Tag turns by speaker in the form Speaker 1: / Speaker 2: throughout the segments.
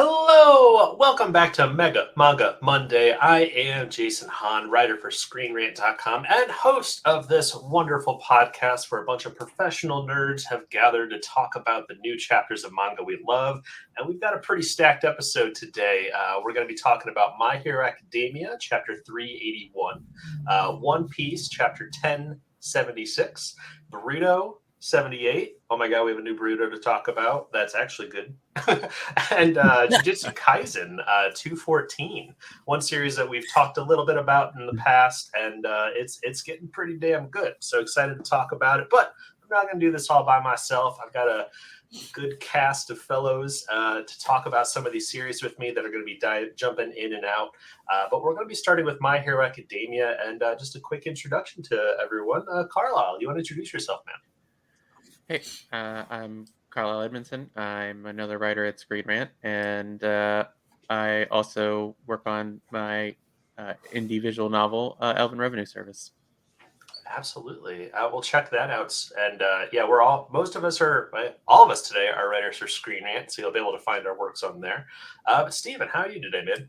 Speaker 1: Hello, welcome back to Mega Manga Monday. I am Jason Hahn, writer for ScreenRant.com and host of this wonderful podcast where a bunch of professional nerds have gathered to talk about the new chapters of manga we love. And we've got a pretty stacked episode today. We're going to be talking about My Hero Academia, chapter 381, One Piece, chapter 1076, Boruto 78. Oh my god, we have a new Boruto to talk about. That's actually good. And JuJutsu Kaisen 214. One series that we've talked a little bit about in the past, and it's getting pretty damn good. So excited to talk about it. But I'm not going to do this all by myself. I've got a good cast of fellows to talk about some of these series with me that are going to be jumping in and out. But we're going to be starting with My Hero Academia, and just a quick introduction to everyone. Carlyle, you want to introduce yourself, man?
Speaker 2: Hey, I'm Carlyle Edmundson. I'm another writer at Screen Rant, and I also work on my indie visual novel, Elven Revenue Service.
Speaker 1: Absolutely. We'll check that out. And yeah, all of us today are writers for Screen Rant, so you'll be able to find our works on there. But Steven, how are you today, man?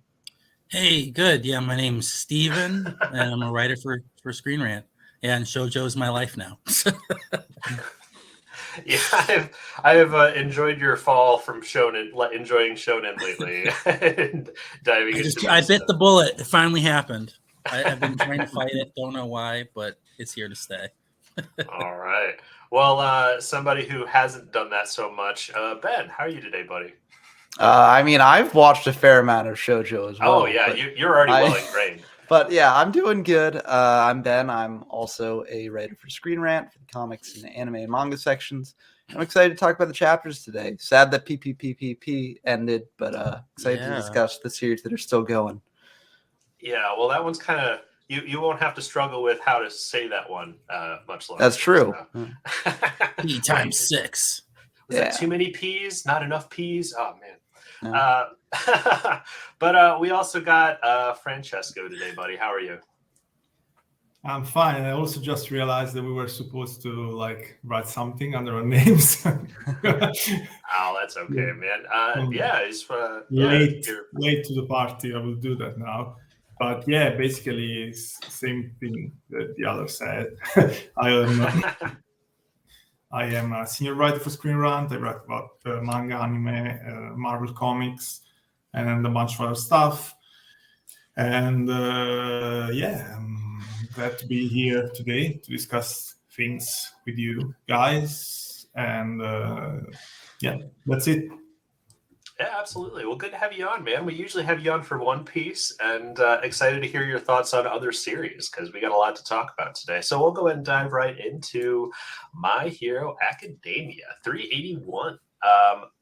Speaker 3: Hey, good. Yeah, my name's Steven, and I'm a writer for Screen Rant. Yeah, and Shoujo's my life now.
Speaker 1: Yeah, I have enjoyed your fall from enjoying shonen lately, and diving into.
Speaker 3: I bit the bullet. It finally happened. I've been trying to fight it. Don't know why, but it's here to stay.
Speaker 1: All right. Well, somebody who hasn't done that so much, Ben, how are you today, buddy?
Speaker 4: I've watched a fair amount of shoujo as well.
Speaker 1: Oh yeah, you're already well ingrained.
Speaker 4: But yeah, I'm doing good. I'm Ben. I'm also a writer for Screen Rant for the comics and anime and manga sections. I'm excited to talk about the chapters today. Sad that PPPPP ended, but excited to discuss the series that are still going.
Speaker 1: Yeah, well, that one's kind of you won't have to struggle with how to say that one much longer.
Speaker 4: That's true.
Speaker 3: P times 6.
Speaker 1: Was that too many P's? Not enough P's? Oh man. No. But we also got Francesco today, buddy. How are you?
Speaker 5: I'm fine. I also just realized that we were supposed to write something under our names.
Speaker 1: Oh, that's okay, man. Yeah, it's
Speaker 5: late to the party. I will do that now. But yeah, basically it's the same thing that the other said. I am a senior writer for Screen Rant. I write about manga, anime, Marvel comics, and a bunch of other stuff. And I'm glad to be here today to discuss things with you guys. And that's it.
Speaker 1: Yeah, absolutely. Well, good to have you on, man. We usually have you on for One Piece, and excited to hear your thoughts on other series because we got a lot to talk about today. So we'll go ahead and dive right into My Hero Academia 381.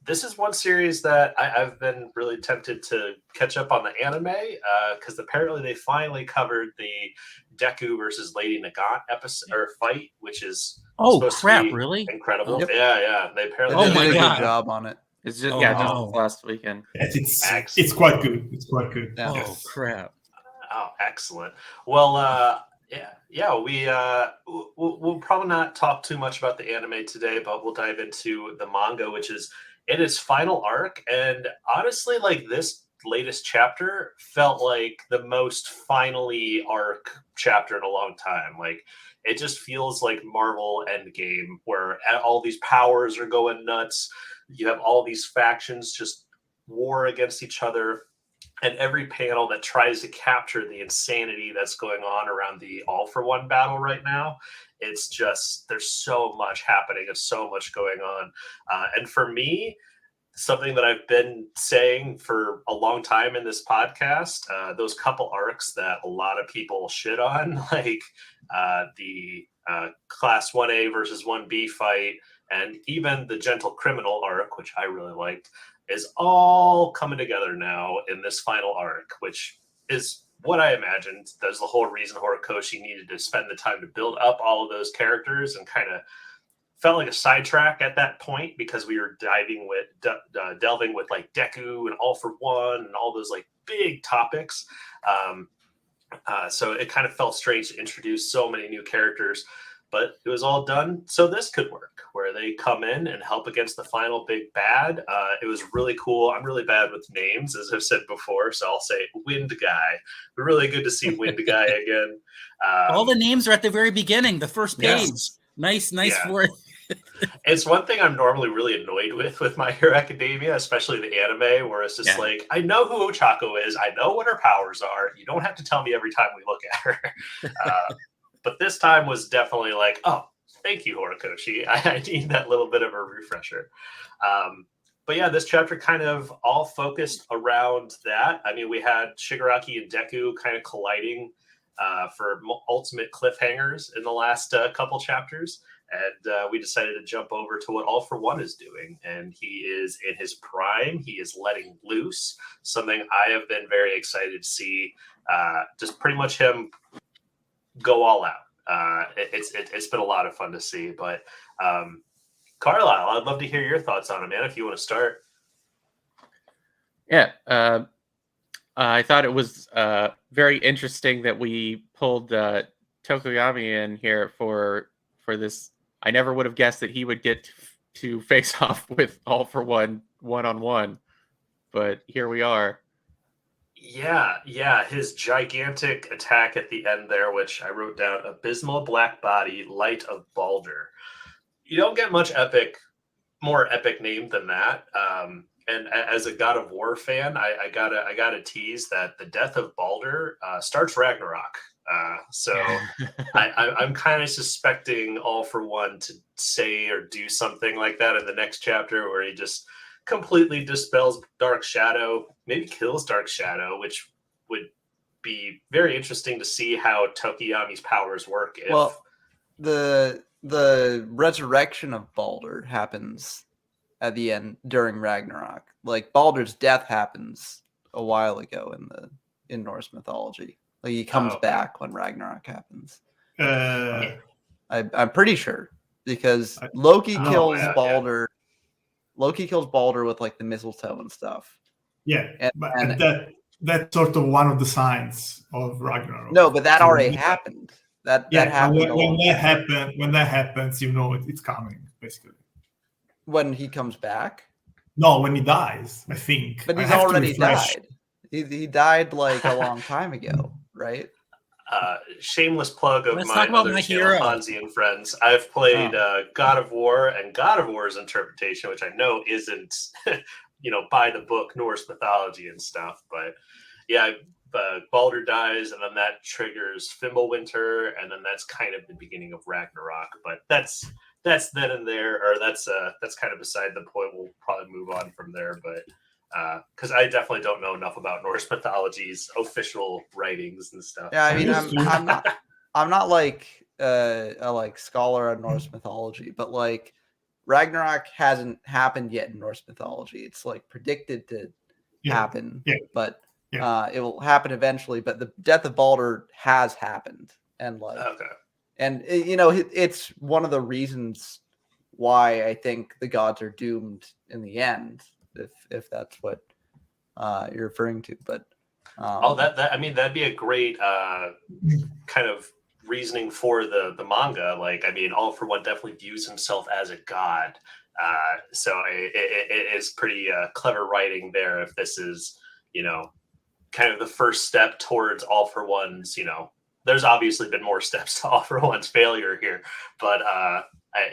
Speaker 1: This is one series that I've been really tempted to catch up on the anime because apparently they finally covered the Deku versus Lady Nagant episode or fight, which is supposed to be
Speaker 3: really
Speaker 1: incredible.
Speaker 4: Yep.
Speaker 1: Yeah. They apparently
Speaker 4: did a good job on it.
Speaker 2: It's just just last weekend.
Speaker 5: It's quite good. It's quite good.
Speaker 4: Yeah.
Speaker 3: Oh crap!
Speaker 1: Oh, excellent. Well, we'll probably not talk too much about the anime today, but we'll dive into the manga, which is in its final arc. And honestly, this latest chapter felt like the most finally arc chapter in a long time. It just feels like Marvel Endgame, where all these powers are going nuts. You have all these factions just war against each other, and every panel that tries to capture the insanity that's going on around the All for One battle right now, it's just, there's so much happening and so much going on. And for me, something that I've been saying for a long time in this podcast, those couple arcs that a lot of people shit on, the Class 1A versus 1B fight, and even the Gentle Criminal arc, which I really liked, is all coming together now in this final arc, which is what I imagined. That's the whole reason Horikoshi needed to spend the time to build up all of those characters, and kind of felt like a sidetrack at that point because we were delving with Deku and All for One and all those big topics. So it kind of felt strange to introduce so many new characters. but it was all done so this could work, where they come in and help against the final big bad. It was really cool. I'm really bad with names, as I've said before, so I'll say Wind Guy. Really good to see Wind Guy again.
Speaker 3: All the names are at the very beginning, the first page.
Speaker 1: Yes.
Speaker 3: Nice
Speaker 1: Yeah.
Speaker 3: for it.
Speaker 1: It's one thing I'm normally really annoyed with My Hero Academia, especially the anime, where it's just like, I know who Ochako is, I know what her powers are. You don't have to tell me every time we look at her. But this time was definitely like, oh, thank you, Horikoshi. I need that little bit of a refresher. But yeah, this chapter kind of all focused around that. I mean, we had Shigaraki and Deku kind of colliding for ultimate cliffhangers in the last couple chapters. And we decided to jump over to what All For One is doing. And he is in his prime. He is letting loose, something I have been very excited to see. Just pretty much him go all out. It's been a lot of fun to see. But Carlyle, I'd love to hear your thoughts on it, man, if you want to start.
Speaker 2: Yeah. I thought it was very interesting that we pulled Tokoyami in here for this. I never would have guessed that he would get to face off with All For One one-on-one, but here we are.
Speaker 1: Yeah, his gigantic attack at the end there, which I wrote down, Abysmal Black Body, Light of Balder. You don't get much more epic name than that. And as a God of War fan, I gotta tease that the death of Balder starts Ragnarok. So I'm kind of suspecting All For One to say or do something like that in the next chapter, where he just completely dispels Dark Shadow, maybe kills Dark Shadow, which would be very interesting to see how Tokoyami's powers work.
Speaker 4: Well, the resurrection of Balder happens at the end during Ragnarok. Like, Balder's death happens a while ago in Norse mythology. Like, he comes back when Ragnarok happens. I'm pretty sure, because Loki kills Balder. Yeah. Loki kills Balder with like the mistletoe and stuff.
Speaker 5: Yeah, and that's sort of one of the signs of Ragnarok.
Speaker 4: No, but that already happened. That happened.
Speaker 5: When that happens, you know it's coming, basically.
Speaker 4: When he comes back?
Speaker 5: No, when he dies, I think.
Speaker 4: But he's already died. He died like a long time ago, right?
Speaker 1: Shameless plug of my other channel, Honzy and Friends. I've played God of War, and God of War's interpretation, which I know isn't, by the book Norse mythology and stuff. But yeah, Balder dies, and then that triggers Fimbulwinter, and then that's kind of the beginning of Ragnarok. But that's then and there, or that's kind of beside the point. We'll probably move on from there, but because I definitely don't know enough about Norse mythology's official writings and stuff.
Speaker 4: Yeah, I mean, I'm not like a scholar on Norse mythology, but like Ragnarok hasn't happened yet in Norse mythology. It's like predicted to happen, but it will happen eventually. But the death of Balder has happened, and and it's one of the reasons why I think the gods are doomed in the end. If that's what you're referring to, but
Speaker 1: that'd be a great kind of reasoning for the manga. Like, I mean, All For One definitely views himself as a god, so it is pretty clever writing there. If this is kind of the first step towards All For One's, there's obviously been more steps to All For One's failure here, but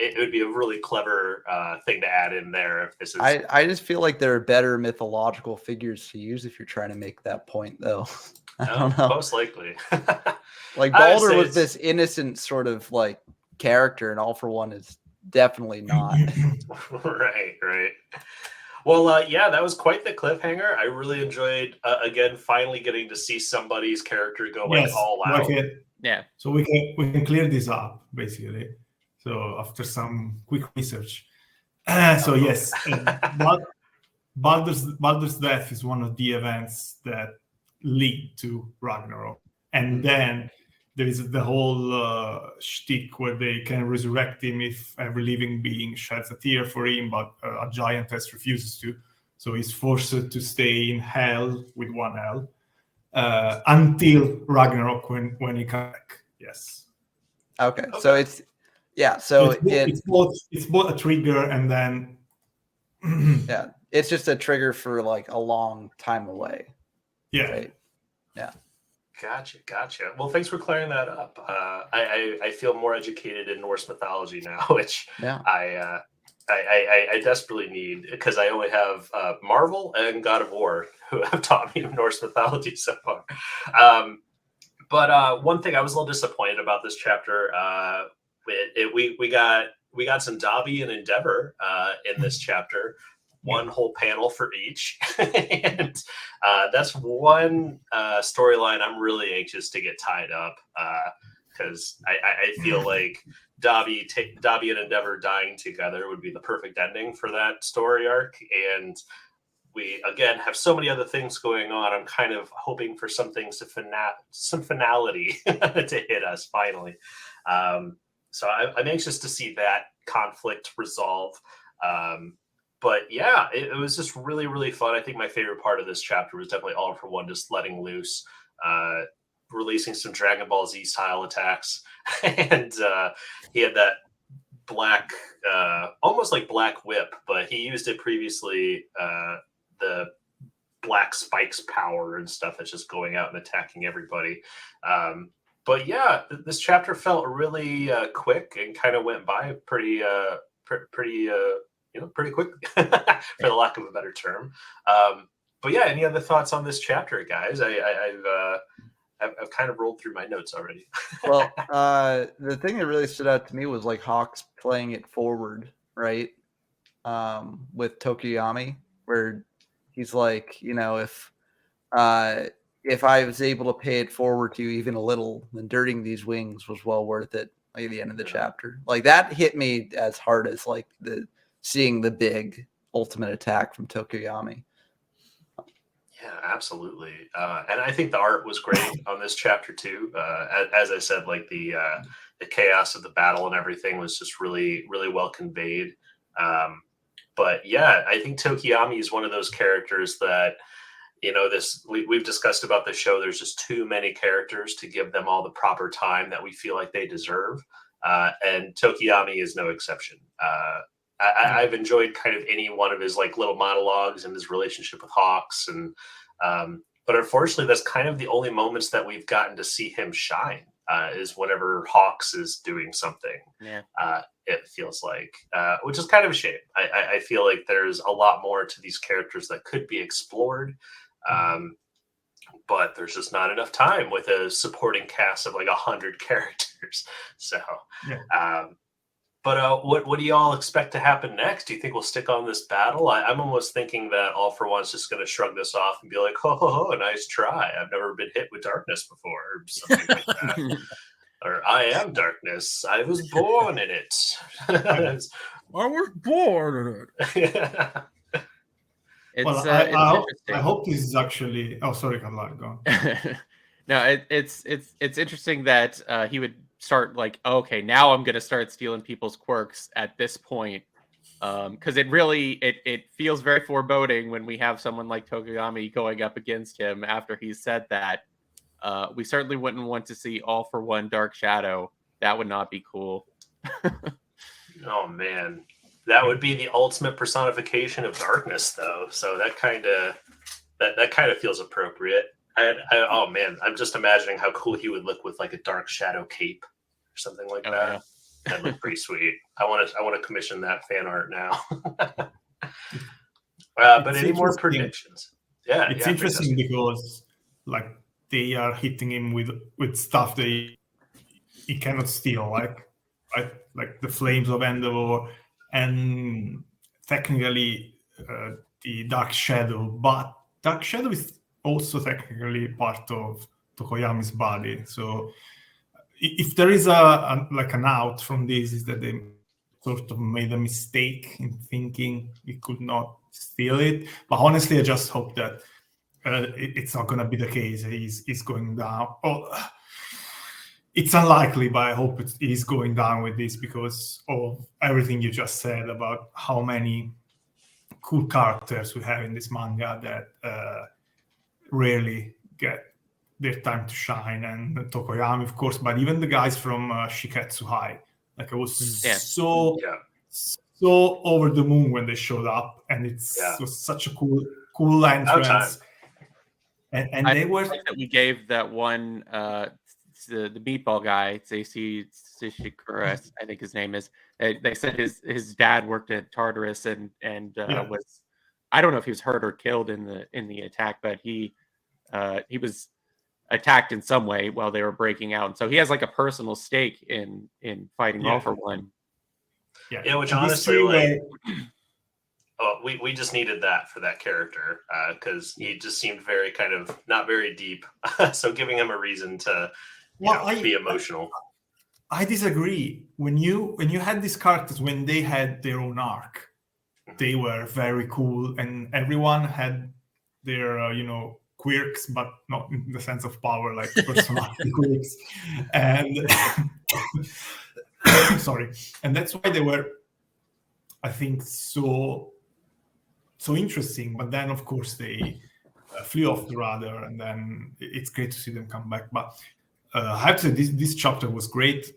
Speaker 1: it would be a really clever thing to add in there. If this is,
Speaker 4: I just feel like there are better mythological figures to use if you're trying to make that point, though. I don't know.
Speaker 1: Most likely.
Speaker 4: Like, Balder was this innocent sort of like character, and All For One is definitely not.
Speaker 1: Right. Well, that was quite the cliffhanger. I really enjoyed, again, finally getting to see somebody's character go all out.
Speaker 2: Yeah.
Speaker 5: So we can clear this up, basically. So after some quick research. Yes, Baldur's death is one of the events that lead to Ragnarok. And then there is the whole shtick where they can resurrect him if every living being sheds a tear for him, but a giantess refuses to. So he's forced to stay in hell with one L until Ragnarok when he comes back. Yes.
Speaker 4: Okay. So Yeah, so
Speaker 5: it's both a trigger and then
Speaker 4: yeah, it's just a trigger for like a long time away.
Speaker 5: yeah.
Speaker 4: Right? Yeah.
Speaker 1: Gotcha. Well, thanks for clearing that up. I feel more educated in Norse mythology now, which
Speaker 4: Yeah.
Speaker 1: I desperately need, because I only have Marvel and God of War who have taught me Norse mythology so far. But one thing I was a little disappointed about this chapter, we got some Dobby and Endeavor in this chapter. One whole panel for each, and that's one storyline I'm really anxious to get tied up, because I feel like Dobby and Endeavor dying together would be the perfect ending for that story arc, and we again have so many other things going on. I'm kind of hoping for some things some finality to hit us finally. So I'm anxious to see that conflict resolve. But yeah, it was just really, really fun. I think my favorite part of this chapter was definitely All for One just letting loose, releasing some Dragon Ball Z style attacks. And he had that black, almost like black whip, but he used it previously, the black spikes power and stuff that's just going out and attacking everybody. But yeah, this chapter felt really quick and kind of went by pretty quick, for the lack of a better term. But yeah, any other thoughts on this chapter, guys? I've kind of rolled through my notes already.
Speaker 4: Well, the thing that really stood out to me was like Hawks playing it forward, right? With Tokuyami, where he's like, if I was able to pay it forward to you even a little, then dirting these wings was well worth it. Like at the end of the chapter, like that hit me as hard as like seeing the big ultimate attack from Tokuyami.
Speaker 1: Yeah, absolutely. And I think the art was great on this chapter too. As I said, like the chaos of the battle and everything was just really, really well conveyed. But yeah, I think Tokuyami is one of those characters that, we've discussed about the show. There's just too many characters to give them all the proper time that we feel like they deserve. And Tokuyami is no exception. I've enjoyed kind of any one of his like little monologues and his relationship with Hawks, and but unfortunately, that's kind of the only moments that we've gotten to see him shine. Is whenever Hawks is doing something.
Speaker 2: Yeah.
Speaker 1: It feels like, which is kind of a shame. I feel like there's a lot more to these characters that could be explored, but there's just not enough time with a supporting cast of like 100 characters. So.
Speaker 5: Yeah.
Speaker 1: But what do y'all expect to happen next? Do you think we'll stick on this battle? I'm almost thinking that All for One's just going to shrug this off and be like, ho, nice try. I've never been hit with darkness before, or something like that. Or I am darkness. I was born in it.
Speaker 3: I was born in it.
Speaker 5: I hope this is actually. Oh, sorry, Carlyle, go on.
Speaker 2: No, it's interesting that he would start like, okay, now I'm gonna start stealing people's quirks at this point, because it feels very foreboding when we have someone like Tokuyami going up against him after he said that. We certainly wouldn't want to see All for One Dark Shadow. That would not be cool.
Speaker 1: Oh man, that would be the ultimate personification of darkness, though. So that kind of feels appropriate. Oh man, I'm just imagining how cool he would look with like a dark shadow cape or something like that. Yeah. That'd look pretty sweet. I want to commission that fan art now. But any more predictions? Yeah,
Speaker 5: it's interesting because like they are hitting him with stuff he cannot steal, like the flames of Endeavor and technically the Dark Shadow, but Dark Shadow is also technically part of Tokoyami's body. So if there is an out from this, is that they sort of made a mistake in thinking he could not steal it. But honestly, I just hope that it's not going to be the case. He's going down. Oh, it's unlikely, but I hope he's going down with this because of everything you just said about how many cool characters we have in this manga that rarely get their time to shine, and Tokoyami, of course, but even the guys from Shiketsu High Like I was
Speaker 2: Yeah.
Speaker 5: so over the moon when they showed up, and it was such a cool entrance. And they were
Speaker 2: like that we gave that one the meatball guy, Seishi Shishikura, I think his name is. They said his dad worked at Tartarus and was, I don't know if he was hurt or killed in the attack, but he was attacked in some way while they were breaking out. And so he has like a personal stake in fighting All for One.
Speaker 1: Yeah, which honestly, like, we just needed that for that character because he just seemed very kind of not very deep. So giving him a reason to be emotional.
Speaker 5: I disagree. When you had these characters, when they had their own arc, they were very cool, and everyone had their quirks, but not in the sense of power, like personality quirks. And sorry, and that's why they were, I think, so interesting. But then, of course, they flew off the radar, and then it's great to see them come back. But I have to say, this chapter was great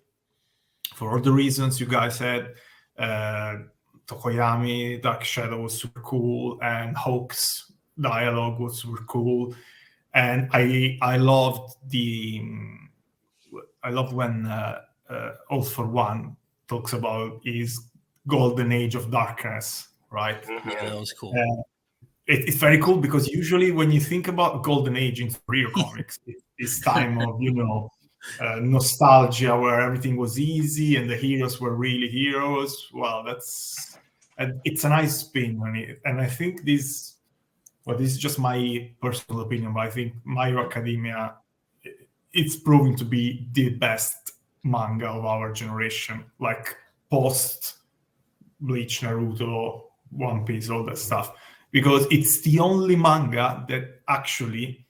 Speaker 5: for all the reasons you guys said. Tokoyami, Dark Shadow was super cool, and Hawk's dialogue was super cool, and I loved when All for One talks about his golden age of darkness, right?
Speaker 3: Yeah, that was cool.
Speaker 5: It's very cool because usually when you think about golden age in superhero comics, it's time of nostalgia where everything was easy and the heroes were really heroes. Well, it's a nice spin on it, and I think this is just my personal opinion, but I think My Hero Academia, it's proving to be the best manga of our generation, like post Bleach, Naruto, One Piece, all that stuff, because it's the only manga that actually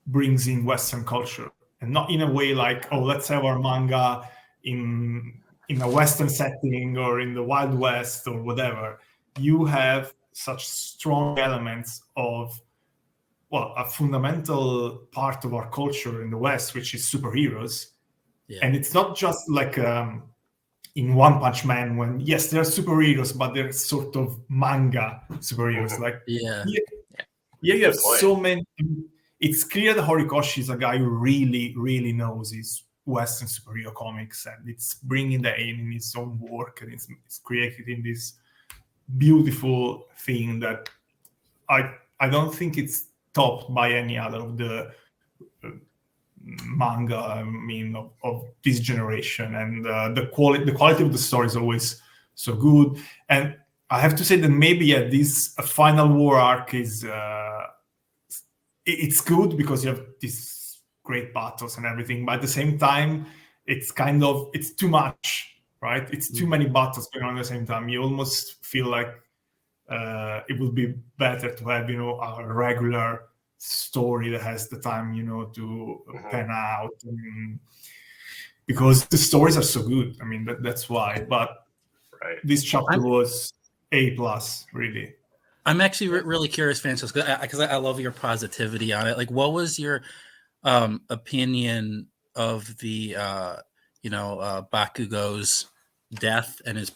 Speaker 5: brings in Western culture, and not in a way like, oh, let's have our manga in a Western setting or in the Wild West or whatever. You have such strong elements of, a fundamental part of our culture in the West, which is superheroes. Yeah. And it's not just like in One Punch Man, when, yes, they're superheroes, but they're sort of manga superheroes. Like, you have so many. It's clear that Horikoshi is a guy who really, really knows his Western superhero comics, and it's bringing that in his own work, and it's creating this beautiful thing that I don't think it's topped by any other of the manga, of this generation. And the quality of the story is always so good. And I have to say that maybe this final war arc is it's good because you have these great battles and everything, but at the same time it's too much, right? It's too many battles going on at the same time. You almost feel like it would be better to have a regular story that has the time to pan out, because the stories are so good. I mean, that's why. But this chapter was A+, really.
Speaker 3: I'm actually really curious, Francesco, because I love your positivity on it. Like, what was your opinion of the Bakugo's death and his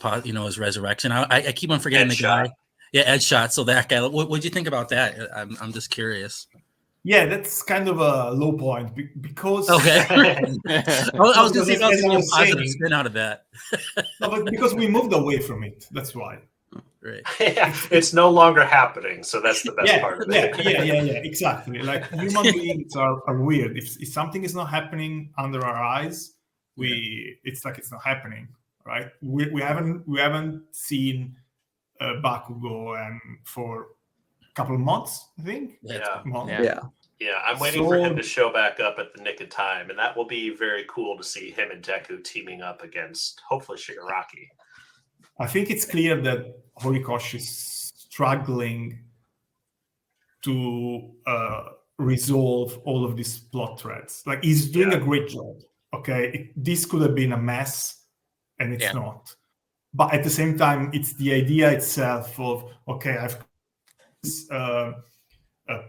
Speaker 3: resurrection? I keep on forgetting the guy. Yeah, Ed Shot. So that guy. What do you think about that? I'm just curious.
Speaker 5: Yeah, that's kind of a low point because.
Speaker 3: Okay. I was going to see if I was getting a positive spin out of that.
Speaker 5: No, but because we moved away from it, that's why.
Speaker 3: Right.
Speaker 1: Yeah, it's no longer happening, so that's the best part of it.
Speaker 5: Yeah, exactly. Like, human beings are weird. If something is not happening under our eyes, it's like it's not happening, right? We haven't seen Bakugo and for a couple of months, I think.
Speaker 1: Yeah. I'm waiting
Speaker 4: So-
Speaker 1: for him to show back up at the nick of time, and that will be very cool to see him and Deku teaming up against hopefully Shigaraki.
Speaker 5: I think it's clear that Horikoshi is struggling to resolve all of these plot threads. Like, he's doing a great job. Okay, this could have been a mess, and it's not. But at the same time, it's the idea itself of, okay, I've these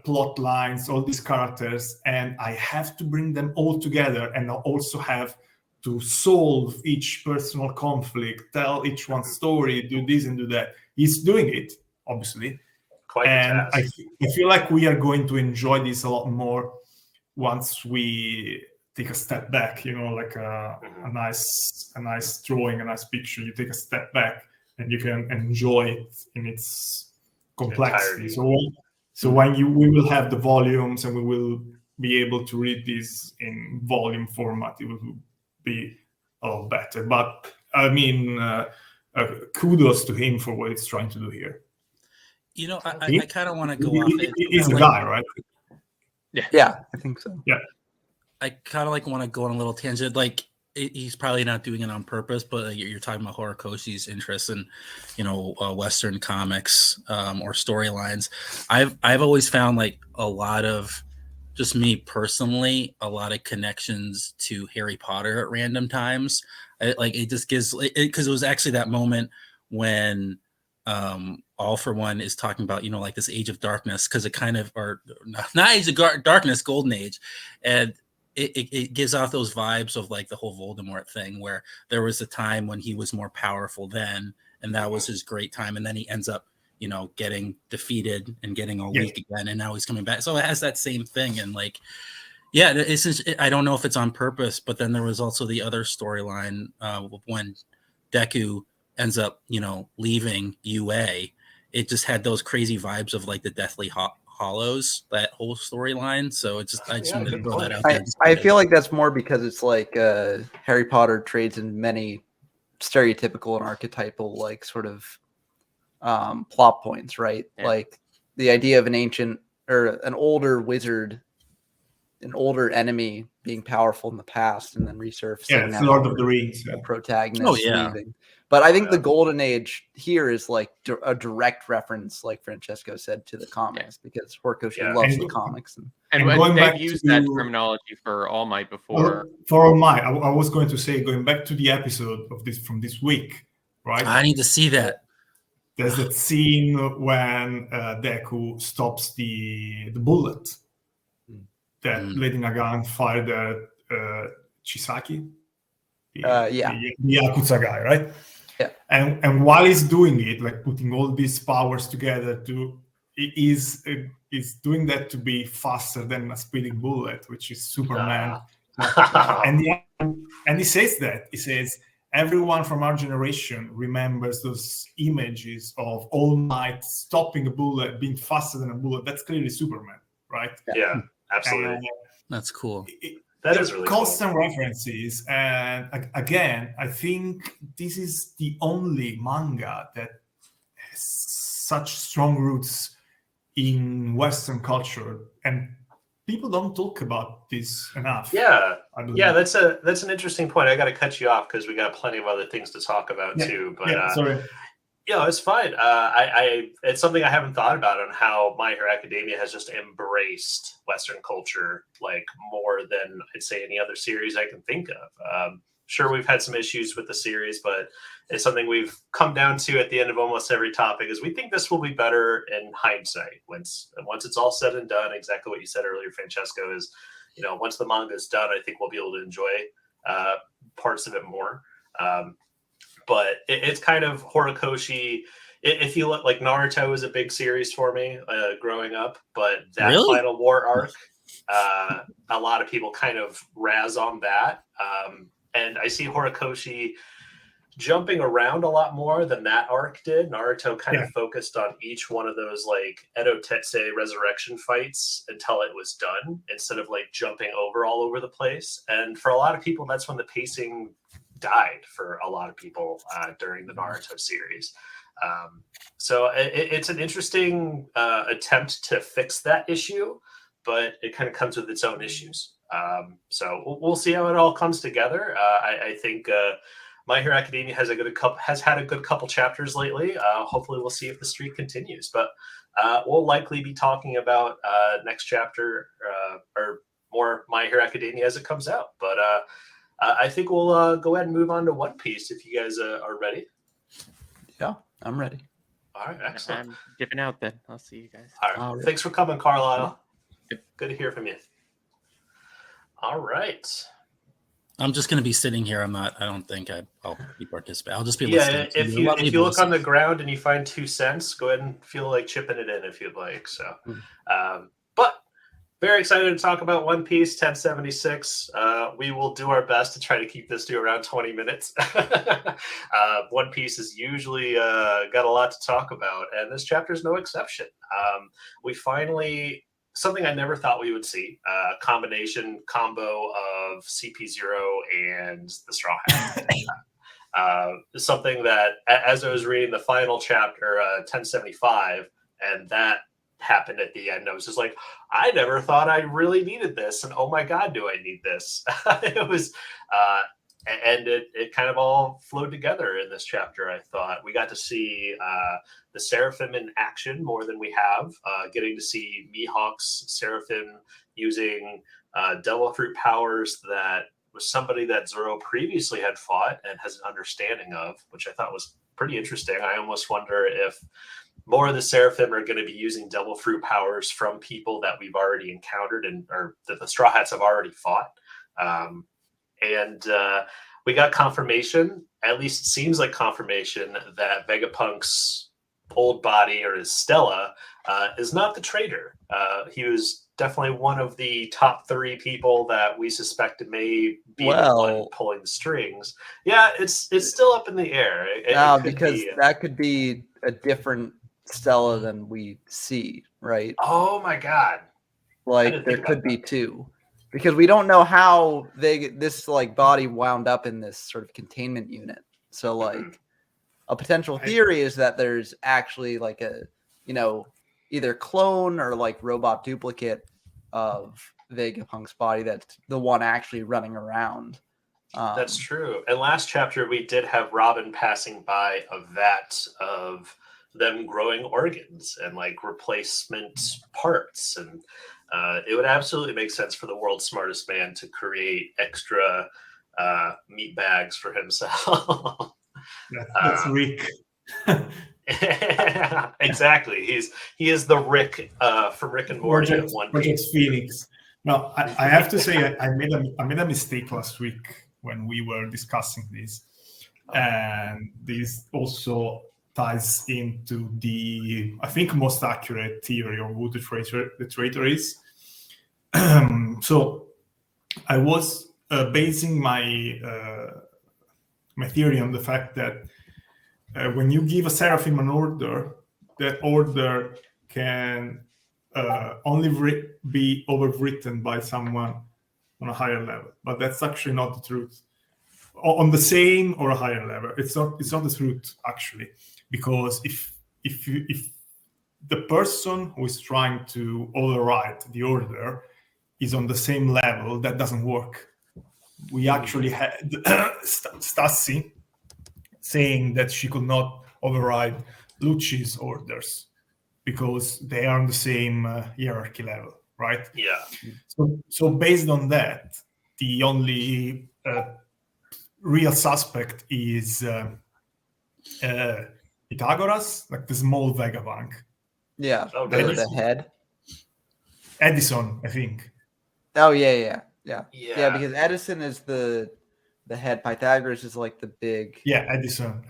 Speaker 5: plot lines, all these characters, and I have to bring them all together, and I also have to solve each personal conflict, tell each one's story, do this and do that. He's doing it, obviously.
Speaker 1: Quite
Speaker 5: And
Speaker 1: the task.
Speaker 5: I feel like we are going to enjoy this a lot more once we take a step back, like a nice drawing, a nice picture. You take a step back and you can enjoy it in its complexity. So when we will have the volumes and we will be able to read this in volume format, it will be a lot better. But I mean, kudos to him for what he's trying to do here.
Speaker 3: I kind of want to go off.
Speaker 5: He's the guy, right?
Speaker 4: Yeah, I think so.
Speaker 5: Yeah.
Speaker 3: I kind of want to go on a little tangent. He's probably not doing it on purpose, but you're talking about Horikoshi's interest in, Western comics or storylines. I've always found a lot of, just me personally, a lot of connections to Harry Potter at random times. It just gives because it was actually that moment when All for One is talking about this Age of Darkness, because it kind of, or not Age of Darkness, Golden Age, and it gives off those vibes of the whole Voldemort thing, where there was a time when he was more powerful then, and that was his great time, and then he ends up getting defeated and getting all weak again, and now he's coming back. So it has that same thing, and I don't know if it's on purpose, but then there was also the other storyline when Deku ends up leaving UA. It just had those crazy vibes of the Deathly Hollows, that whole storyline. So I just wanted to throw that out there.
Speaker 4: I feel like that's more because it's Harry Potter trades in many stereotypical and archetypal sort of plot points, right? Yeah. The idea of an ancient or an older wizard, an older enemy being powerful in the past and then resurfacing.
Speaker 5: Yeah, it's Lord of the Rings.
Speaker 4: Protagonist leaving. But I think the Golden Age here is a direct reference, like Francesco said, to the comics, because Horikoshi loves the comics.
Speaker 2: And they've used that terminology for All Might before.
Speaker 5: For All Might, I was going to say, going back to the episode of this from this week, right?
Speaker 3: I need to see that.
Speaker 5: There's that scene when Deku stops the bullet that Lady Nagant fired at Chisaki. The Yakuza guy, right?
Speaker 4: Yeah.
Speaker 5: And while he's doing it, putting all these powers together, is doing that to be faster than a speeding bullet, which is Superman. And he says that. He says, everyone from our generation remembers those images of All Might stopping a bullet, being faster than a bullet. That's clearly Superman, right?
Speaker 1: Yeah, absolutely.
Speaker 3: That's cool.
Speaker 1: That is really
Speaker 5: constant
Speaker 1: cool.
Speaker 5: References, and again, I think this is the only manga that has such strong roots in Western culture, and people don't talk about this enough.
Speaker 1: Yeah, that's an interesting point. I got to cut you off because we got plenty of other things to talk about too. But
Speaker 5: sorry.
Speaker 1: It's fine. It's something I haven't thought about on how My Hero Academia has just embraced Western culture more than I'd say any other series I can think of. Sure, we've had some issues with the series, but it's something we've come down to at the end of almost every topic is we think this will be better in hindsight. Once it's all said and done, exactly what you said earlier, Francesco, is once the manga is done, I think we'll be able to enjoy parts of it more. But it's kind of Horikoshi. If you look, Naruto is a big series for me growing up, but that Final War arc, a lot of people kind of razz on that. And I see Horikoshi jumping around a lot more than that arc did. Naruto kind of focused on each one of those Edo Tensei resurrection fights until it was done, instead of jumping all over the place. And for a lot of people, that's when the pacing died for a lot of people during the Naruto series. So it's an interesting attempt to fix that issue, but it kind of comes with its own issues. So we'll see how it all comes together. I think My Hero Academia has had a good couple chapters lately. Hopefully we'll see if the streak continues, but we'll likely be talking about next chapter or more My Hero Academia as it comes out. But I think we'll go ahead and move on to One Piece if you guys are ready.
Speaker 4: Yeah, I'm ready.
Speaker 1: All right, excellent.
Speaker 2: I'm dipping out then. I'll see you guys.
Speaker 1: All right. Thanks for coming, Carlyle. Good to hear from you. All right.
Speaker 3: I'm just going to be sitting here. I don't think I'll be participating. I'll just be
Speaker 1: Yeah,
Speaker 3: listening.
Speaker 1: if you look on the ground and you find 2 cents, go ahead and feel like chipping it in if you'd like. So, but very excited to talk about One Piece 1076. We will do our best to try to keep this to around 20 minutes. One Piece is usually got a lot to talk about, and this chapter is no exception. We finally, something I never thought we would see, combo of CP0 and the Straw Hat. Something that, as I was reading the final chapter, 1075, and that happened at the end, I was just like, I never thought I really needed this, and oh my god, do I need this? It was and it kind of all flowed together in this chapter. I thought we got to see the Seraphim in action more than we have, getting to see Mihawk's Seraphim using devil fruit powers that was somebody that Zoro previously had fought and has an understanding of, which I thought was pretty interesting. I almost wonder if more of the Seraphim are going to be using devil fruit powers from people that we've already encountered or that the Straw Hats have already fought. And we got confirmation, at least it seems like confirmation, that Vegapunk's old body, or his Stella, is not the traitor. He was definitely one of the top 3 people that we suspected may be the one pulling the strings. Yeah, it's still up in the air.
Speaker 4: That could be a different Stella than we see, right?
Speaker 1: Oh my god!
Speaker 4: Like there could be 2. Because we don't know how this like body wound up in this sort of containment unit. So like a potential theory is that there's actually like a, either clone or like robot duplicate of Vegapunk's body that's the one actually running around.
Speaker 1: That's true. And last chapter we did have Robin passing by a vat of them growing organs and like replacement parts, and it would absolutely make sense for the world's smartest man to create extra meat bags for himself.
Speaker 5: That's Rick.
Speaker 1: Exactly. He is the Rick from Rick and Morty at One Piece.
Speaker 5: Project Phoenix. No, I have to say I made a mistake last week when we were discussing this, and this also ties into the, I think, most accurate theory of who the traitor is. So I was basing my theory on the fact that when you give a Seraphim an order, that order can only be overwritten by someone on a higher level. But that's actually not the truth. On the same or a higher level, it's not the truth actually, because if the person who is trying to override the order is on the same level, that doesn't work. We actually had Stassi saying that she could not override Lucci's orders because they are on the same hierarchy level, right?
Speaker 1: Yeah.
Speaker 5: So based on that, the only real suspect is Pythagoras, like the small Vegapunk.
Speaker 4: Yeah, the head.
Speaker 5: Edison, I think.
Speaker 4: Oh yeah. Because Edison is the head. Pythagoras is like the big.
Speaker 5: Yeah, Edison.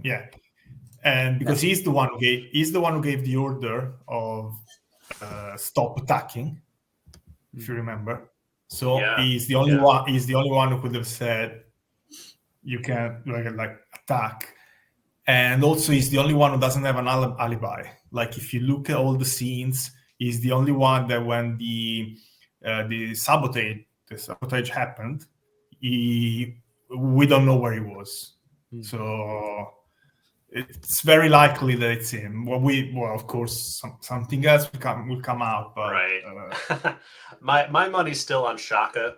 Speaker 5: Yeah. And because he's the one who gave the order of stop attacking, if you remember. So he's the only one. He's the only one who could have said you can't like attack. And also, he's the only one who doesn't have an alibi. Like, if you look at all the scenes, he's the only one that when the sabotage happened, we don't know where he was. So it's very likely that it's him. Well, of course, something else will come out. But,
Speaker 1: right. My money's still on Shaka.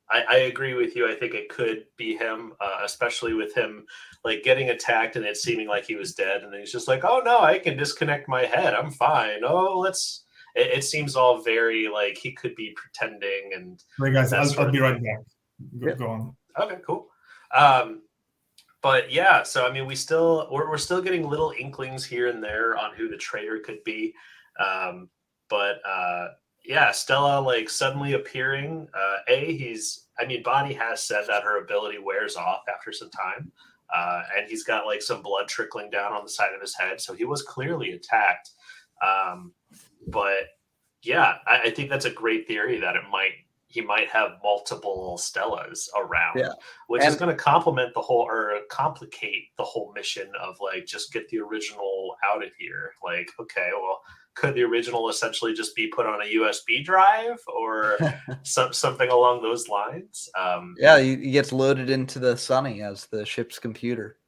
Speaker 1: I agree with you. I think it could be him, especially with him like getting attacked and it seeming like he was dead, and then he's just like, "Oh no, I can disconnect my head. I'm fine." Oh, It seems all very like he could be pretending. And
Speaker 5: right, guys, I'll be right back. Go on.
Speaker 1: Okay, cool. But yeah, so I mean, we're still getting little inklings here and there on who the traitor could be. But yeah, Stella like suddenly appearing. Bonnie has said that her ability wears off after some time. And he's got like some blood trickling down on the side of his head. So he was clearly attacked. But yeah, I think that's a great theory that he might have multiple Stellas around, which is going to complicate the whole mission of like, just get the original out of here. Like, okay, well, could the original essentially just be put on a USB drive or something along those lines?
Speaker 4: He gets loaded into the Sunny as the ship's computer.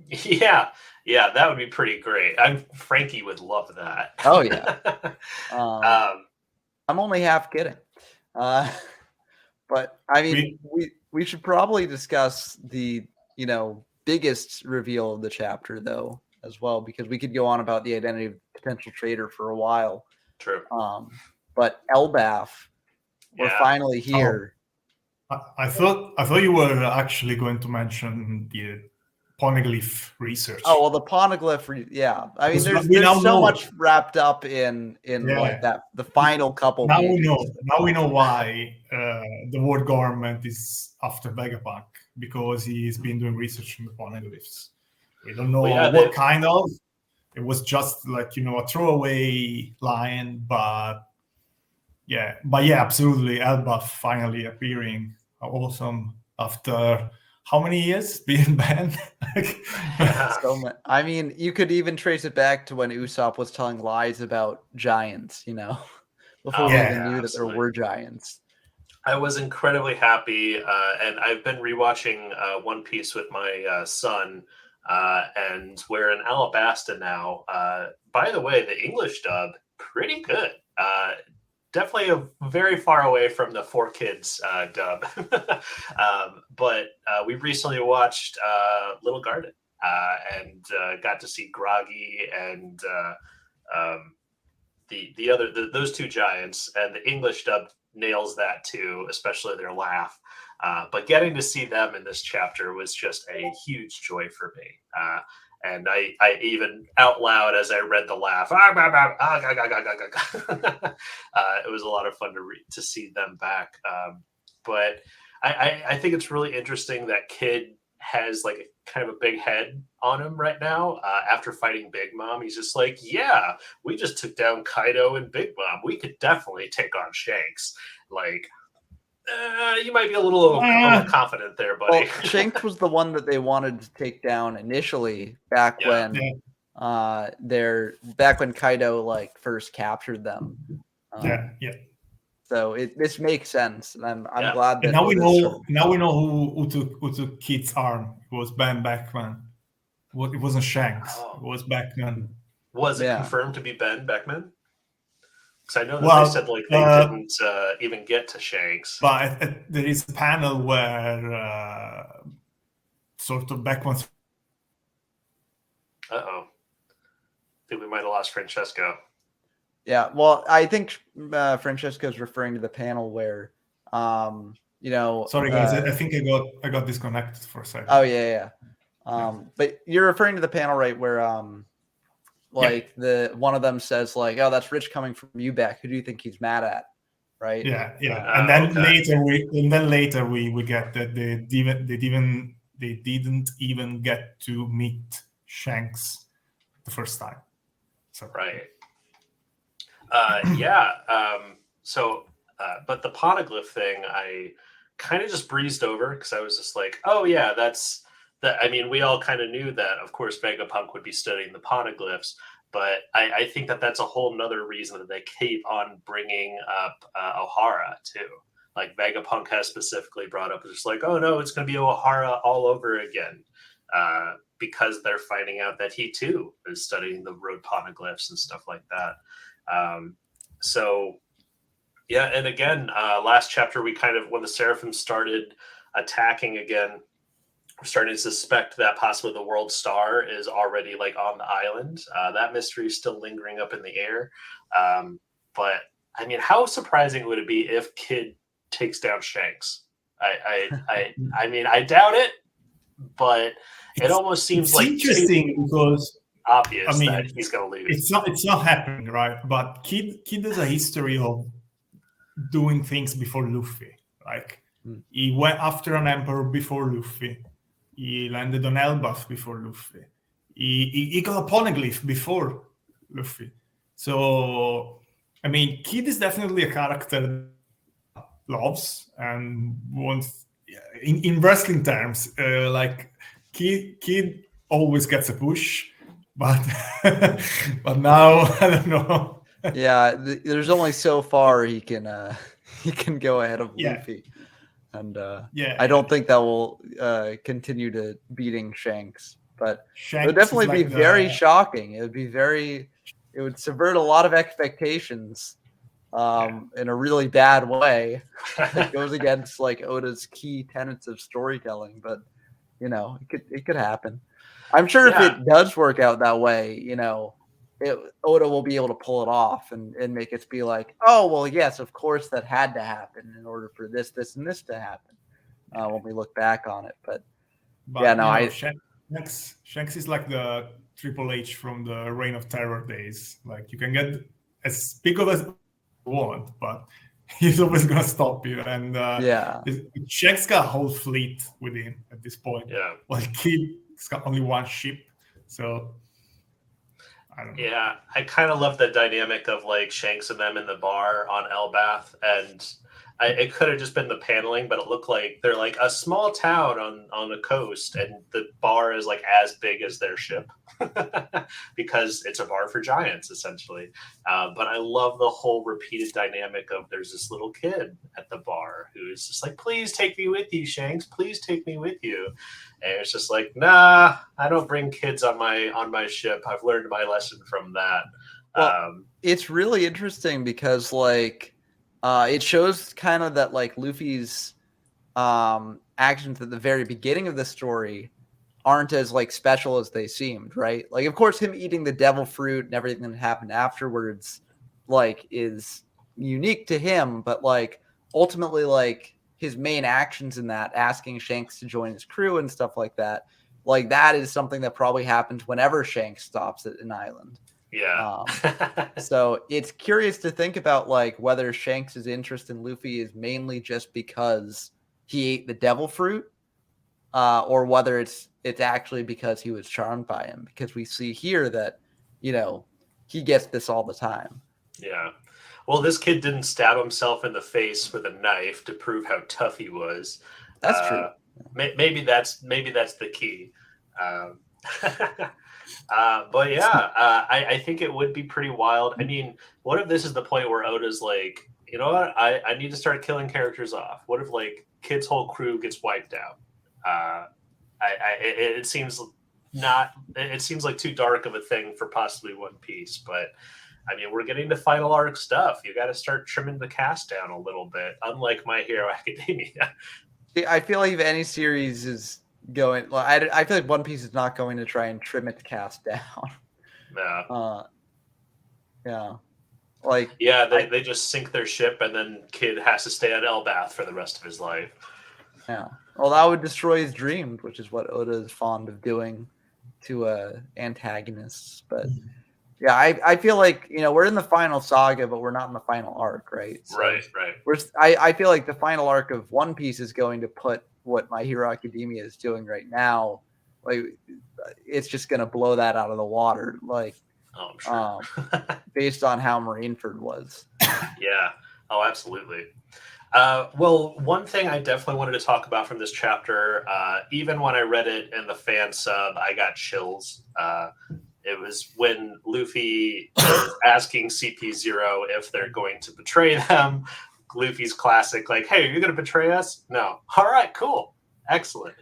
Speaker 1: Yeah, that would be pretty great. Frankie would love that.
Speaker 4: Oh yeah. I'm only half kidding. But I mean, we should probably discuss the biggest reveal of the chapter though as well, because we could go on about the identity of potential traitor for a while.
Speaker 1: True.
Speaker 4: But Elbaf, we're finally here.
Speaker 5: I thought you were actually going to mention the poneglyph research.
Speaker 4: Oh well, the poneglyph. I mean, there's so much wrapped up in like that. The final couple.
Speaker 5: Now we know why the world government is after Vegapunk, because he's been doing research on the poneglyphs. We don't know what kind of. It was just like a throwaway line, but absolutely, Elbaf finally appearing. Awesome after. How many years being banned?
Speaker 4: So much. I mean, you could even trace it back to when Usopp was telling lies about giants, before we even knew that there were giants.
Speaker 1: I was incredibly happy, and I've been rewatching One Piece with my son, and we're in Alabasta now. By the way, the English dub, pretty good. Definitely very far away from the 4Kids dub. But we recently watched Little Garden and got to see Groggy and those two giants, and the English dub nails that too, especially their laugh. But getting to see them in this chapter was just a huge joy for me. And I even out loud as I read the laugh. It was a lot of fun to see them back. But I think it's really interesting that Kid has like a kind of a big head on him right now. After fighting Big Mom, he's just like, yeah, we just took down Kaido and Big Mom. We could definitely take on Shanks. Like, you might be a little confident there, buddy.
Speaker 4: Well, Shanks was the one that they wanted to take down initially back when Kaido like first captured them. So this makes sense, and I'm glad that.
Speaker 5: And now we know who took Kid's arm. It was Ben Beckman. It wasn't Shanks. It was Beckman.
Speaker 1: Was it confirmed to be Ben Beckman? Because I know that they said like they didn't even get to Shanks.
Speaker 5: But there is a panel where sort of Beckman.
Speaker 1: I think we might have lost Francesco.
Speaker 4: Yeah, well, I think Francesco is referring to the panel where,
Speaker 5: Sorry, guys, I think I got disconnected for a second.
Speaker 4: Oh yeah. But you're referring to the panel, right, where the one of them says like, "Oh, that's Rich coming from Ubeck. Who do you think he's mad at?" Right?
Speaker 5: Yeah. And then later we get that they didn't even get to meet Shanks the first time. So
Speaker 1: right. But the poneglyph thing, I kind of just breezed over because I was just like, oh yeah, that's that. I mean, we all kind of knew that, of course, Vegapunk would be studying the poneglyphs, but I think that that's a whole nother reason that they keep on bringing up O'Hara too. Like Vegapunk has specifically brought up, just like, oh no, it's going to be O'Hara all over again. Because they're finding out that he too is studying the road poneglyphs and stuff like that. And again, last chapter, we kind of, when the Seraphim started attacking again, we're starting to suspect that possibly the World Star is already like on the island. That mystery is still lingering up in the air. But I mean, how surprising would it be if Kid takes down Shanks? I mean, I doubt it, but it almost seems like
Speaker 5: interesting because
Speaker 1: obvious
Speaker 5: I mean,
Speaker 1: that he's going to lose.
Speaker 5: It's not happening, right? But Kid has a history of doing things before Luffy. Like he went after an emperor before Luffy. He landed on Elbaf before Luffy. He got a poneglyph before Luffy. So, I mean, Kid is definitely a character that loves and wants. In wrestling terms, like Kid always gets a push, but but now I don't know.
Speaker 4: Yeah, there's only so far he can go ahead of Luffy, and I don't think that will continue to beating Shanks. But it would definitely be very shocking. It would subvert a lot of expectations in a really bad way. It goes against like Oda's key tenets of storytelling, but it could happen. I'm sure if it does work out that way, Oda will be able to pull it off and make it be like, oh, well, yes, of course that had to happen in order for this, and this to happen when we look back on it. But
Speaker 5: Shanks is like the Triple H from the Reign of Terror days. Like you can get as big of as you want, but he's always gonna stop you. And Shanks got a whole fleet with him at this point.
Speaker 1: Yeah,
Speaker 5: like Kid's got only one ship, so. I don't know.
Speaker 1: Yeah, I kind of love the dynamic of like Shanks and them in the bar on Elbath, and it could have just been the paneling, but it looked like they're like a small town on the coast, and the bar is like as big as their ship because it's a bar for giants, essentially. But I love the whole repeated dynamic of there's this little kid at the bar who's just like, please take me with you, Shanks. Please take me with you. And it's just like, nah, I don't bring kids on my ship. I've learned my lesson from that.
Speaker 4: Well, it's really interesting because like it shows kind of that like Luffy's actions at the very beginning of the story aren't as like special as they seemed, right? Like, of course, him eating the devil fruit and everything that happened afterwards, like, is unique to him. But like, ultimately, like his main actions in that, asking Shanks to join his crew and stuff like that is something that probably happens whenever Shanks stops at an island.
Speaker 1: Yeah.
Speaker 4: So it's curious to think about like whether Shanks's interest in Luffy is mainly just because he ate the devil fruit, or whether it's actually because he was charmed by him. Because we see here that he gets this all the time.
Speaker 1: Yeah. Well, this kid didn't stab himself in the face with a knife to prove how tough he was.
Speaker 4: That's true.
Speaker 1: Maybe that's the key. But yeah, I think it would be pretty wild. I mean, what if this is the point where Oda's like, you know what? I need to start killing characters off. What if like Kid's whole crew gets wiped out? It seems like too dark of a thing for possibly One Piece, but I mean, we're getting to final arc stuff. You got to start trimming the cast down a little bit, unlike My Hero Academia.
Speaker 4: I feel like if any series is going, I feel like One Piece is not going to try and trim its cast down.
Speaker 1: They just sink their ship, and then Kid has to stay on Elbath for the rest of his life.
Speaker 4: Yeah. Well, that would destroy his dreams, which is what Oda is fond of doing to antagonists. But yeah, I feel like we're in the final saga, but we're not in the final arc, right? So
Speaker 1: right.
Speaker 4: I feel like the final arc of One Piece is going to put what My Hero Academia is doing right now, like it's just going to blow that out of the water, like
Speaker 1: I'm sure.
Speaker 4: Based on how Marineford was.
Speaker 1: Yeah. Oh, absolutely. Well, one thing I definitely wanted to talk about from this chapter, even when I read it in the fan sub, I got chills. It was when Luffy was asking CP0 if they're going to betray them. Luffy's classic, like, hey, are you going to betray us? No. All right, cool. Excellent.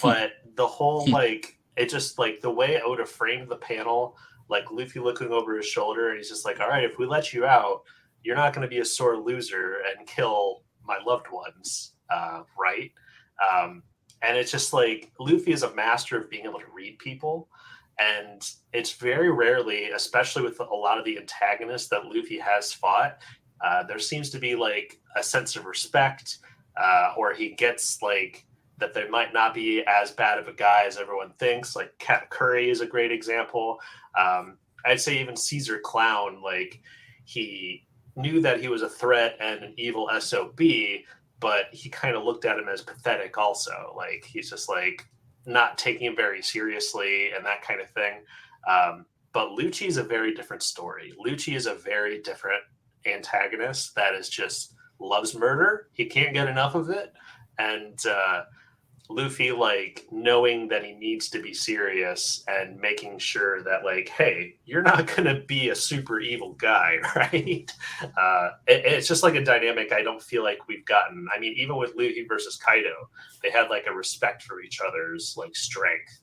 Speaker 1: But the whole, like, it just, like, the way Oda framed the panel, like, Luffy looking over his shoulder, and he's just like, all right, if we let you out, you're not going to be a sore loser and kill my loved ones, right? And it's just like, Luffy is a master of being able to read people. And it's very rarely, especially with a lot of the antagonists that Luffy has fought, there seems to be like a sense of respect, or he gets like that they might not be as bad of a guy as everyone thinks. Like Katakuri is a great example. I'd say even Caesar Clown, like he knew that he was a threat and an evil SOB, but he kind of looked at him as pathetic also. Like he's just like not taking him very seriously and that kind of thing. But Lucci is a very different story. Lucci is a very different antagonist that is just loves murder. He can't get enough of it. And Luffy, like, knowing that he needs to be serious and making sure that, like, hey, you're not going to be a super evil guy, right? It's just like a dynamic I don't feel like we've gotten. I mean, even with Luffy versus Kaido, they had, like, a respect for each other's, like, strength.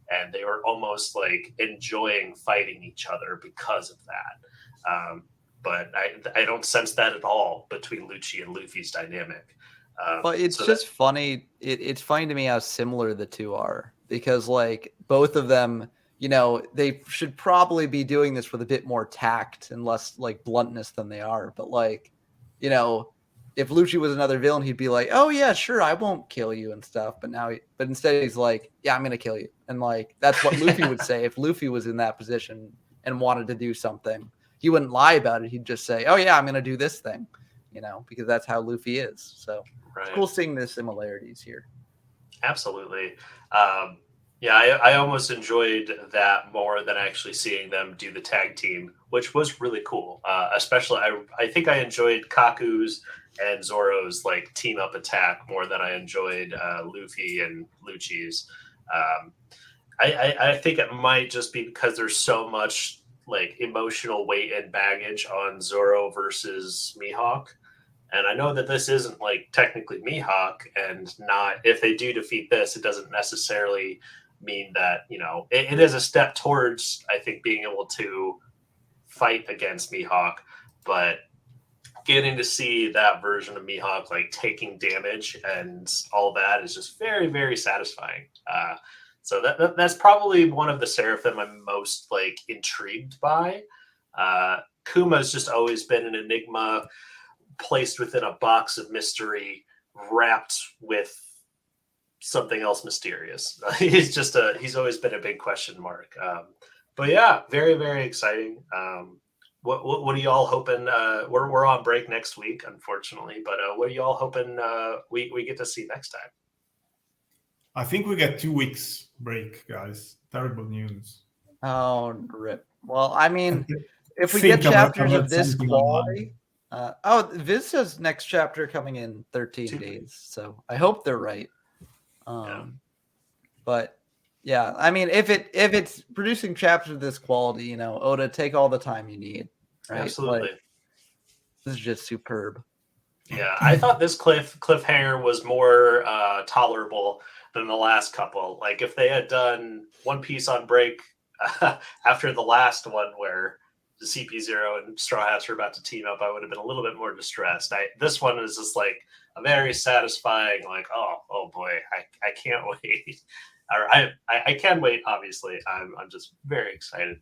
Speaker 1: And they were almost, like, enjoying fighting each other because of that. But I don't sense that at all between Lucci and Luffy's dynamic.
Speaker 4: But it's just funny. It's funny to me how similar the two are, because like both of them, you know, they should probably be doing this with a bit more tact and less like bluntness than they are. But like, you know, if Lucci was another villain, he'd be like, "Oh yeah, sure, I won't kill you and stuff." But instead he's like, "Yeah, I'm gonna kill you," and like that's what Luffy would say if Luffy was in that position and wanted to do something. He wouldn't lie about it. He'd just say, "Oh yeah, I'm gonna do this thing," you know, because that's how Luffy is. So.
Speaker 1: Right.
Speaker 4: It's cool seeing the similarities here.
Speaker 1: Absolutely. I almost enjoyed that more than actually seeing them do the tag team, which was really cool. Especially, I think I enjoyed Kaku's and Zoro's like team up attack more than I enjoyed Luffy and Lucci's. I think it might just be because there's so much like emotional weight and baggage on Zoro versus Mihawk. And I know that this isn't like technically Mihawk, and not if they do defeat this, it doesn't necessarily mean that, you know, it is a step towards, I think, being able to fight against Mihawk. But getting to see that version of Mihawk like taking damage and all that is just very, very satisfying. So that's probably one of the Seraphim I'm most like intrigued by. Kuma's just always been an enigma, placed within a box of mystery, wrapped with something else mysterious. He's always been a big question mark. But yeah, very, very exciting. What are y'all hoping? We're on break next week, unfortunately, but what are y'all hoping we get to see next time?
Speaker 5: I think we get 2 weeks break, guys. Terrible news.
Speaker 4: Oh, rip. Well, I mean, if we get chapters of this quality. Viz says next chapter coming in 13 days, so I hope they're right. But yeah, I mean, if it's producing chapters of this quality, you know, Oda, take all the time you need. Right?
Speaker 1: Absolutely.
Speaker 4: Like, this is just superb.
Speaker 1: Yeah, I thought this cliffhanger was more tolerable than the last couple. Like if they had done One Piece on break after the last one where the CP0 and Straw Hats were about to team up, I would have been a little bit more distressed. This one is just like a very satisfying, like, oh boy, I can't wait. Or I can wait, obviously. I'm just very excited.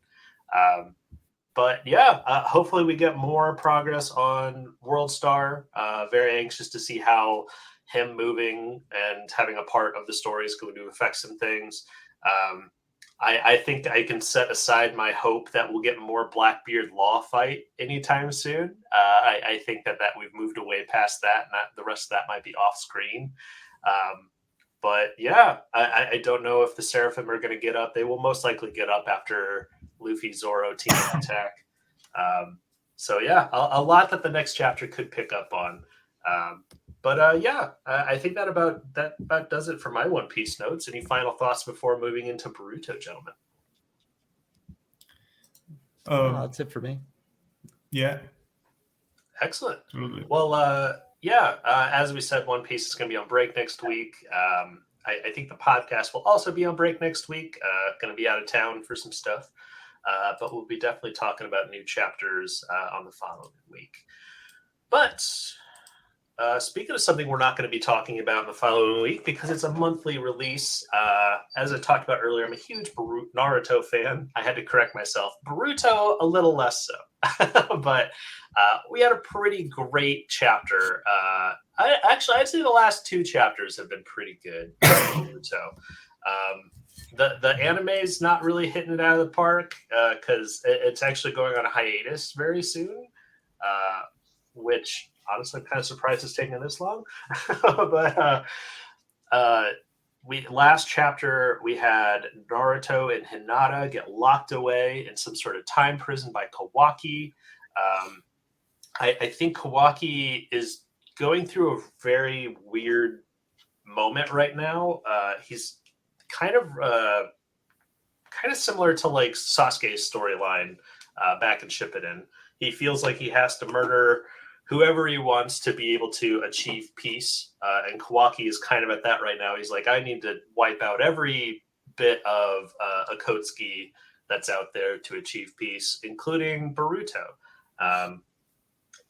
Speaker 1: But yeah, hopefully we get more progress on World Star. Very anxious to see how him moving and having a part of the story is going to affect some things. I think I can set aside my hope that we'll get more Blackbeard Law fight anytime soon. I think that we've moved away past that, and that the rest of that might be off screen. But yeah, I don't know if the Seraphim are going to get up. They will most likely get up after Luffy Zoro team attack. So yeah, a lot that the next chapter could pick up on. I think that about does it for my One Piece notes. Any final thoughts before moving into Boruto, gentlemen?
Speaker 4: That's it for me.
Speaker 5: Yeah.
Speaker 1: Excellent.
Speaker 5: Absolutely.
Speaker 1: Well, as we said, One Piece is going to be on break next week. I think the podcast will also be on break next week. Going to be out of town for some stuff. But we'll be definitely talking about new chapters on the following week. But speaking of something we're not going to be talking about in the following week because it's a monthly release, as I talked about earlier, I'm a huge Naruto fan. I had to correct myself. Boruto, a little less so. But we had a pretty great chapter. I'd say the last 2 chapters have been pretty good. So the anime is not really hitting it out of the park because it's actually going on a hiatus very soon, which honestly I'm kind of surprised it's taking this long. But last chapter we had Naruto and Hinata get locked away in some sort of time prison by Kawaki. I think Kawaki is going through a very weird moment right now. He's kind of similar to like Sasuke's storyline back in Shippuden. He feels like he has to murder whoever he wants to be able to achieve peace. And Kawaki is kind of at that right now. He's like, I need to wipe out every bit of Akatsuki that's out there to achieve peace, including Boruto.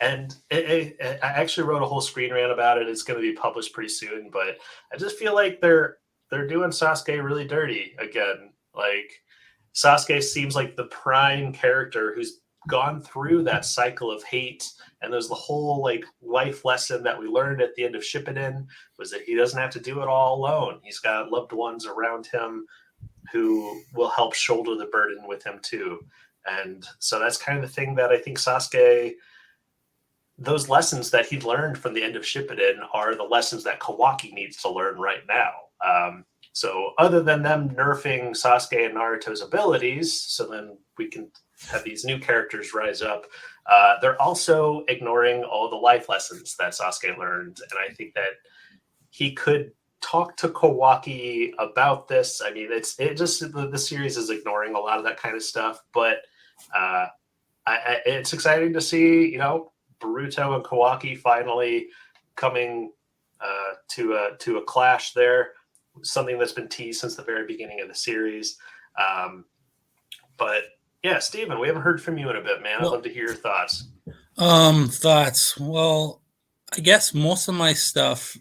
Speaker 1: And I actually wrote a whole screen rant about it. It's going to be published pretty soon, but I just feel like they're doing Sasuke really dirty again. Like Sasuke seems like the prime character who's gone through that cycle of hate. And there's the whole like life lesson that we learned at the end of Shippuden was that he doesn't have to do it all alone. He's got loved ones around him who will help shoulder the burden with him too. And so that's kind of the thing that I think Sasuke, those lessons that he learned from the end of Shippuden are the lessons that Kawaki needs to learn right now. So other than them nerfing Sasuke and Naruto's abilities, so then we can have these new characters rise up, they're also ignoring all the life lessons that Sasuke learned. And I think that he could talk to Kawaki about this. I mean, the series is ignoring a lot of that kind of stuff, but it's exciting to see, you know, Boruto and Kawaki finally coming to a clash there. Something that's been teased since the very beginning of the series. But yeah, Steven, we haven't heard from you in a bit, man. I'd love to hear your thoughts.
Speaker 3: Thoughts. Well, I guess most of my stuff,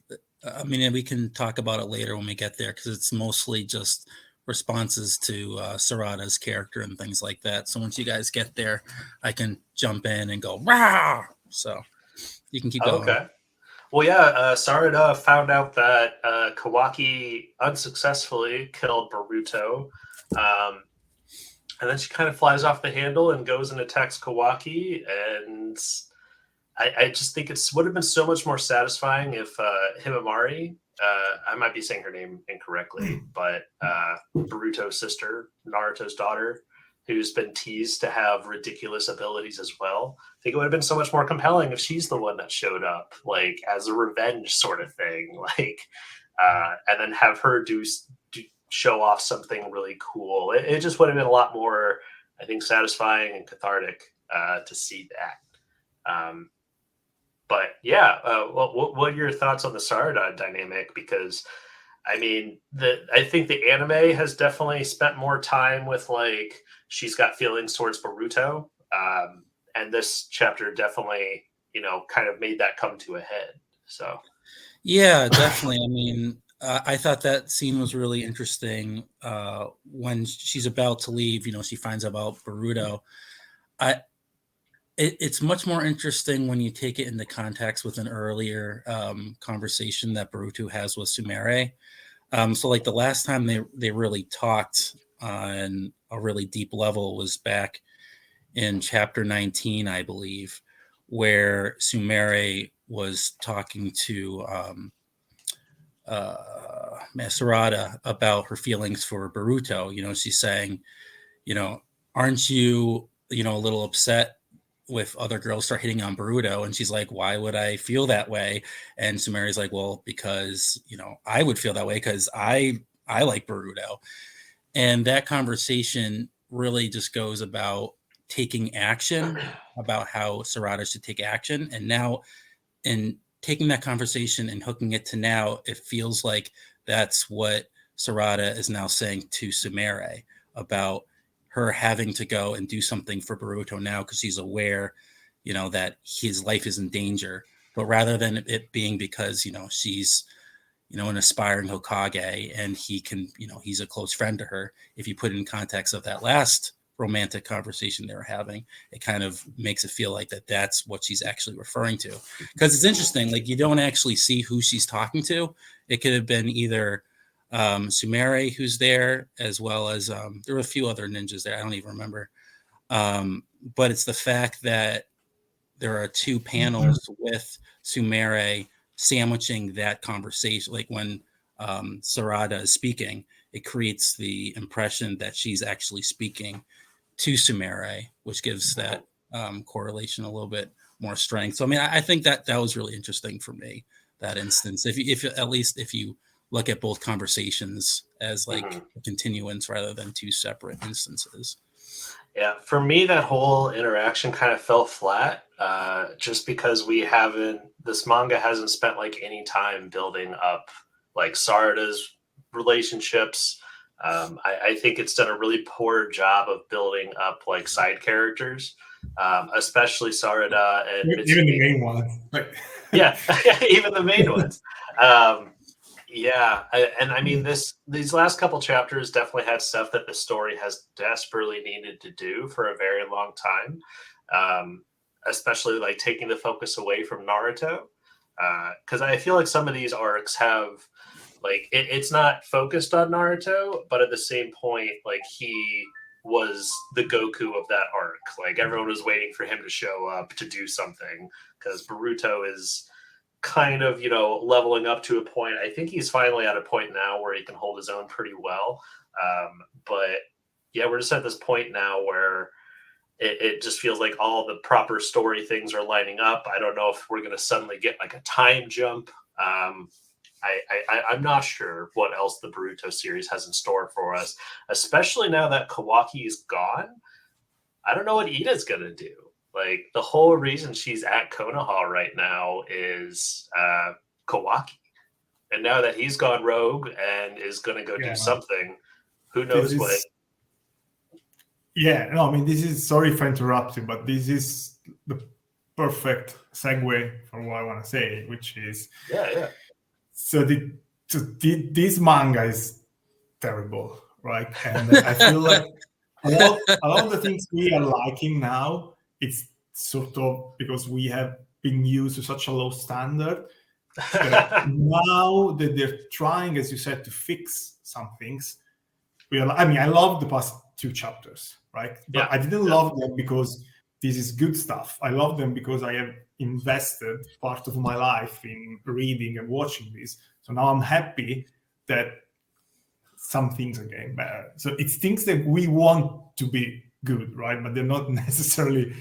Speaker 3: I mean, we can talk about it later when we get there because it's mostly just responses to Sarada's character and things like that. So once you guys get there, I can jump in and go, rah! So you can keep going. Okay.
Speaker 1: Well, yeah, Sarada found out that Kawaki unsuccessfully killed Boruto. And then she kind of flies off the handle and goes and attacks Kawaki. And I just think it would have been so much more satisfying if Himamari, I might be saying her name incorrectly, but Boruto's sister, Naruto's daughter, who's been teased to have ridiculous abilities as well. I think it would have been so much more compelling if she's the one that showed up, like as a revenge sort of thing, like, and then have her do show off something really cool. It just would have been a lot more, I think, satisfying and cathartic to see that. But yeah, what are your thoughts on the Sarada dynamic? Because I mean, I think the anime has definitely spent more time with like she's got feelings towards Boruto, and this chapter definitely, you know, kind of made that come to a head. So
Speaker 3: yeah, definitely. I mean, I thought that scene was really interesting when she's about to leave. You know, she finds out about Boruto. It's much more interesting when you take it into context with an earlier conversation that Boruto has with Sumire. So like the last time they really talked on a really deep level was back in chapter 19, I believe, where Sumire was talking to Sarada about her feelings for Boruto. You know, she's saying, you know, aren't you, you know, a little upset with other girls start hitting on Boruto? And she's like, why would I feel that way? And Sumeri's like, well, because, you know, I would feel that way because I like Boruto. And that conversation really just goes about taking action, about how Sarada should take action. And now in taking that conversation and hooking it to now, it feels like that's what Sarada is now saying to Sumire about her having to go and do something for Boruto now because she's aware, you know, that his life is in danger. But rather than it being because, you know, she's, you know, an aspiring Hokage and he can, you know, he's a close friend to her. If you put it in context of that last romantic conversation they were having. It kind of makes it feel like that's what she's actually referring to. Because it's interesting, like you don't actually see who she's talking to. It could have been either Sumire who's there, as well as there were a few other ninjas there. I don't even remember. But it's the fact that there are two panels with Sumire sandwiching that conversation. Like when Sarada is speaking, it creates the impression that she's actually speaking to Sumire, which gives that correlation a little bit more strength. So, I mean, I think that was really interesting for me, that instance. If at least if you look at both conversations as like a continuance rather than two separate instances.
Speaker 1: Yeah, for me, that whole interaction kind of fell flat, just because this manga hasn't spent like any time building up like Sarada's relationships. I think it's done a really poor job of building up like side characters, especially Sarada and
Speaker 5: even the main ones.
Speaker 1: Yeah, even the main ones. I mean, these last couple chapters definitely had stuff that the story has desperately needed to do for a very long time, especially like taking the focus away from Naruto, because I feel like some of these arcs have like it's not focused on Naruto, but at the same point, like he was the Goku of that arc. Like everyone was waiting for him to show up to do something, because Boruto is kind of, leveling up to a point. I think he's finally at a point now where he can hold his own pretty well. But yeah, we're just at this point now where it just feels like all the proper story things are lining up. I don't know if we're going to suddenly get like a time jump. I'm not sure what else the Boruto series has in store for us, especially now that Kawaki is gone. I don't know what Ida's going to do. Like, the whole reason she's at Konoha right now is Kawaki. And now that he's gone rogue and is going to go do something, who knows what.
Speaker 5: Yeah, no, I mean, this is, sorry if I interrupt you, but this is the perfect segue for what I want to say, which is...
Speaker 1: Yeah.
Speaker 5: So this manga is terrible, right? And I feel like a lot of the things we are liking now, it's sort of because we have been used to such a low standard. Now that they're trying, as you said, to fix some things. I love the past 2 chapters, right? But I didn't love them because this is good stuff. I love them because I have invested part of my life in reading and watching this. So now I'm happy that some things are getting better. So it's things that we want to be good, right? But they're not necessarily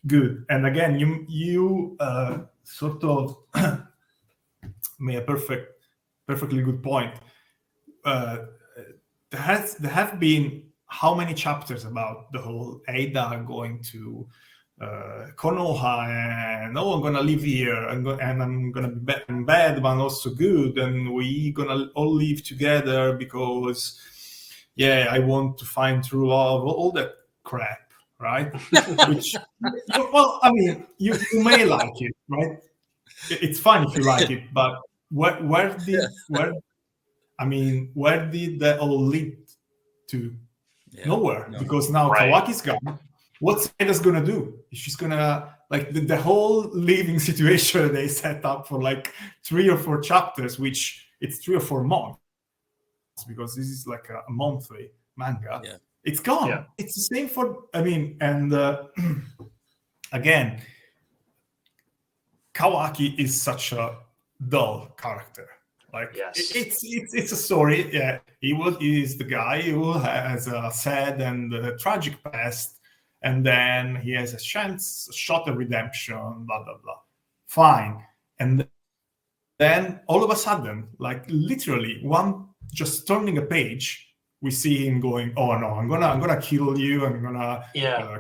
Speaker 5: good. And again, you sort of made a perfectly good point. There have been how many chapters about the whole Ada going to Konoha and I'm gonna live here and I'm gonna be bad but also good, and we gonna all live together because I want to find true love, all that crap, right? Which, well, I mean, you may like it, right? It's fine if you like it, but where did that all lead to? Nowhere, because now Kawaki's gone. What's Ada's gonna do? She's gonna, like, the whole living situation they set up for like 3 or 4 chapters, which it's 3 or 4 months, because this is like a monthly manga. Yeah. It's gone. Yeah. It's the same for, and again, Kawaki is such a dull character. Like, it's a story. Yeah, he is the guy who has a sad and tragic past, and then he has a shot at redemption, blah blah blah. Fine, and then all of a sudden, like literally just turning a page, we see him going, "Oh no, I'm gonna kill you. I'm gonna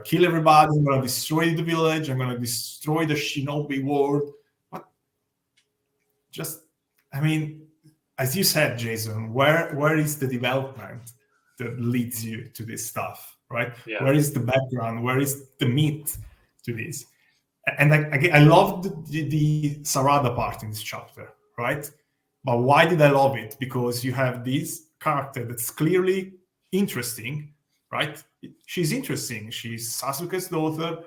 Speaker 5: kill everybody. I'm gonna destroy the village. I'm gonna destroy the shinobi world." But as you said, Jason, where is the development that leads you to this stuff, right? Yeah. Where is the background? Where is the meat to this? And I love the Sarada part in this chapter, right? But why did I love it? Because you have this character that's clearly interesting, right? she's interesting. She's Sasuke's daughter,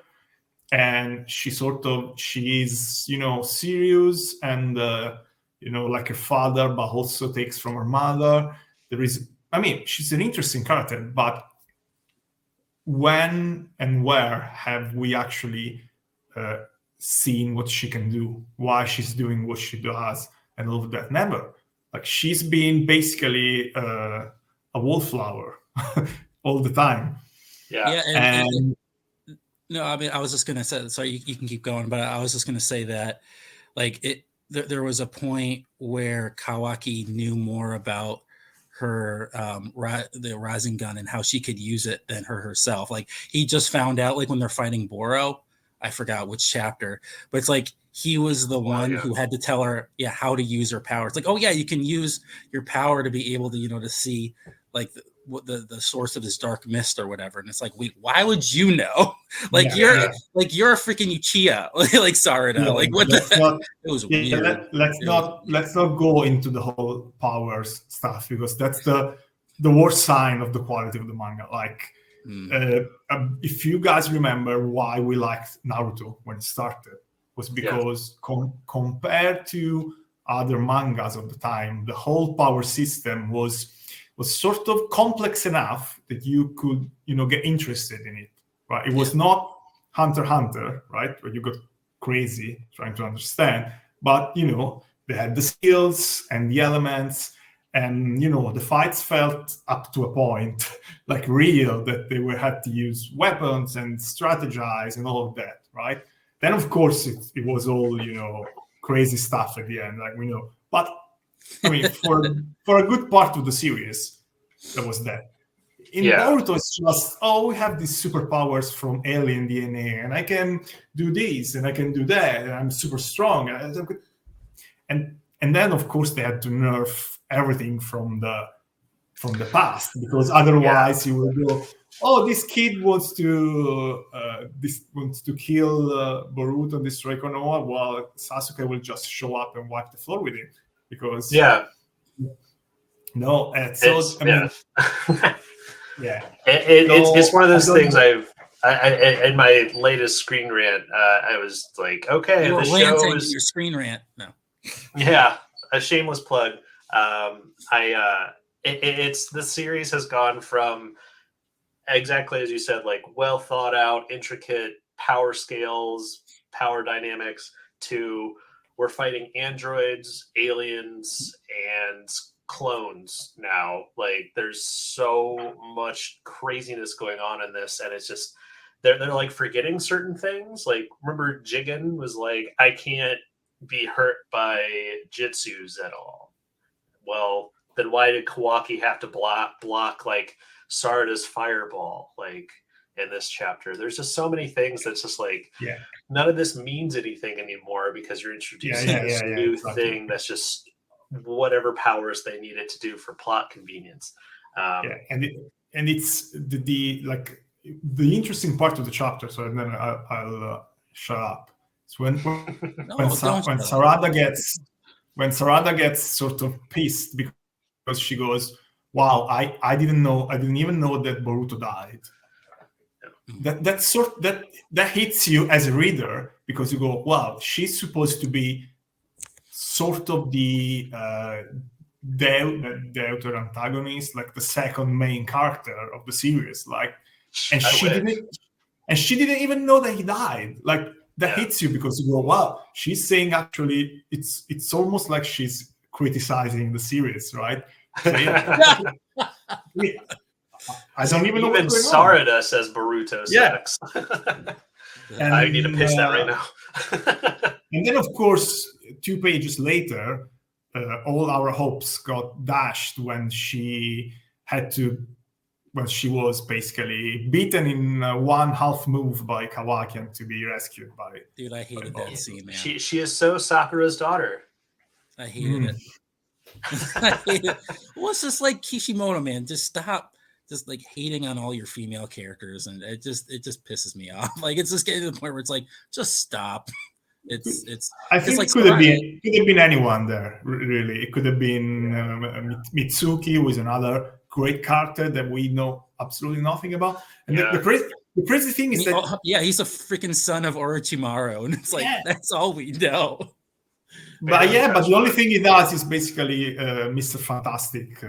Speaker 5: and she is, serious and like her father, but also takes from her mother. She's an interesting character, but when and where have we actually seen what she can do, why she's doing what she does, and all of that? Never. Like, she's been basically a wallflower all the time.
Speaker 3: Yeah. And no, I mean, I was just gonna say. Sorry, you can keep going, but I was just gonna say that, like, there was a point where Kawaki knew more about her the rising gun and how she could use it than herself. Like, he just found out, like, when they're fighting Boro, I forgot which chapter, but it's like he was the one who had to tell her how to use her power. It's like, oh yeah, you can use your power to be able to to see, like, the source of this dark mist or whatever. And it's like, wait, why would you know? Like, you're a freaking Uchiha, like Sarada.
Speaker 5: No,
Speaker 3: like, what the it was weird.
Speaker 5: Let's not go into the whole powers stuff, because that's the worst sign of the quality of the manga. Like, if you guys remember why we liked Naruto when it started, was because compared to other mangas of the time, the whole power system was sort of complex enough that you could, get interested in it, right? It was not Hunter x Hunter, right, where you got crazy trying to understand, but, they had the skills and the elements, and, the fights felt, up to a point, like real, that they had to use weapons and strategize and all of that, right? Then, of course, it was all, crazy stuff at the end, like we know. But, for a good part of the series, there was that. In Boruto, it's just, we have these superpowers from alien DNA, and I can do this, and I can do that, and I'm super strong. And then, of course, they had to nerf everything from the past, because otherwise you will go, this kid wants to kill Boruto and destroy Konoha, while Sasuke will just show up and wipe the floor with him, because
Speaker 1: it's one of those things. In my latest Screen Rant, I was like, okay,
Speaker 3: you were
Speaker 1: the
Speaker 3: ranting
Speaker 1: show is
Speaker 3: your Screen Rant. No,
Speaker 1: a shameless plug. It's the series has gone from, exactly as you said, like, well thought out, intricate power scales, power dynamics, to we're fighting androids, aliens, and clones now. Like, there's so much craziness going on in this, and it's just they're like forgetting certain things. Like, remember Jigen was like, I can't be hurt by jitsus at all. Well, then why did Kawaki have to block like Sarada's fireball, like, in this chapter? There's just so many things that's just like, none of this means anything anymore, because you're introducing this new thing that's just whatever powers they needed to do for plot convenience.
Speaker 5: And it's the interesting part of the chapter. So then I'll shut up. It's when Sarada gets sort of pissed, because she goes, wow, I didn't even know that Boruto died. That hits you as a reader, because you go, wow, she's supposed to be sort of the deuter antagonist, like the second main character of the series, like, and she didn't even know that he died. Like, that hits you, because you go, wow, she's saying, actually, it's almost like she's criticizing the series, right? So, I don't even know what's going on.
Speaker 1: Sarada says Boruto sucks. And I need to pitch that right now.
Speaker 5: And then, of course, 2 pages later, all our hopes got dashed when she was basically beaten in one half move by Kawaki and to be rescued by.
Speaker 3: Dude, I hated that scene, man.
Speaker 1: She is so Sakura's daughter.
Speaker 3: I hated it. I hate it. Well, it's just like Kishimoto, man. Just stop, just like hating on all your female characters, and it just pisses me off. Like, it's just getting to the point where it's like, just stop. It's
Speaker 5: I think
Speaker 3: like
Speaker 5: it could have been anyone there. Really, it could have been Mitsuki, who is another great character that we know absolutely nothing about. And the crazy thing is that
Speaker 3: he's a freaking son of Orochimaru, and it's like that's all we know.
Speaker 5: But the only thing he does is basically Mr. Fantastic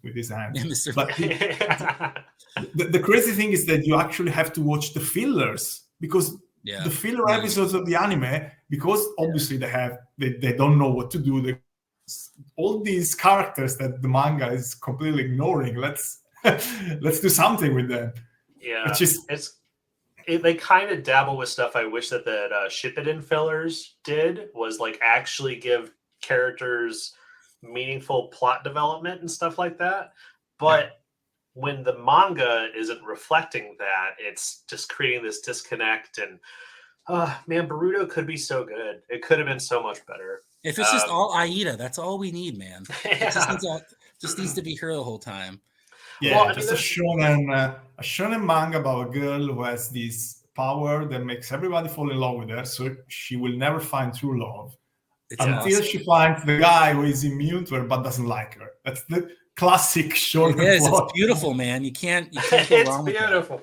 Speaker 5: with his hands.
Speaker 3: Yeah,
Speaker 5: but the crazy thing is that you actually have to watch the fillers because the filler episodes of the anime, because obviously they don't know what to do. All these characters that the manga is completely ignoring. Let's do something with them.
Speaker 1: Yeah, they kind of dabble with stuff I wish that Shippuden fillers did, was like actually give characters meaningful plot development and stuff like that. But when the manga isn't reflecting that, it's just creating this disconnect. And man, Boruto could be so good. It could have been so much better.
Speaker 3: If it's just all Aida, that's all we need, man. It just needs to be her the whole time.
Speaker 5: Yeah, well, just a shonen manga about a girl who has this power that makes everybody fall in love with her, so she will never find true love until she finds the guy who is immune to her but doesn't like her. That's the classic shonen.
Speaker 3: It is. It's beautiful, man. You can't go wrong with that.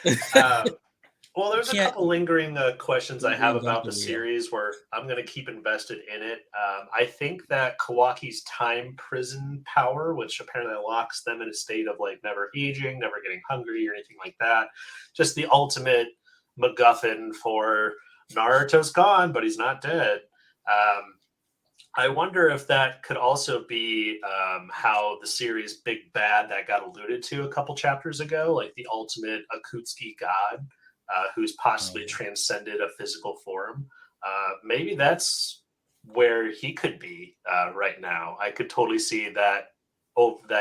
Speaker 1: It's beautiful. Well, there's a couple lingering questions I have about the series where I'm going to keep invested in it. I think that Kawaki's time prison power, which apparently locks them in a state of like never aging, never getting hungry or anything like that, just the ultimate MacGuffin for Naruto's gone, but he's not dead. I wonder if that could also be how the series Big Bad that got alluded to a couple chapters ago, like the ultimate Akutsuki god. Who's possibly transcended a physical form. Maybe that's where he could be right now. I could totally see that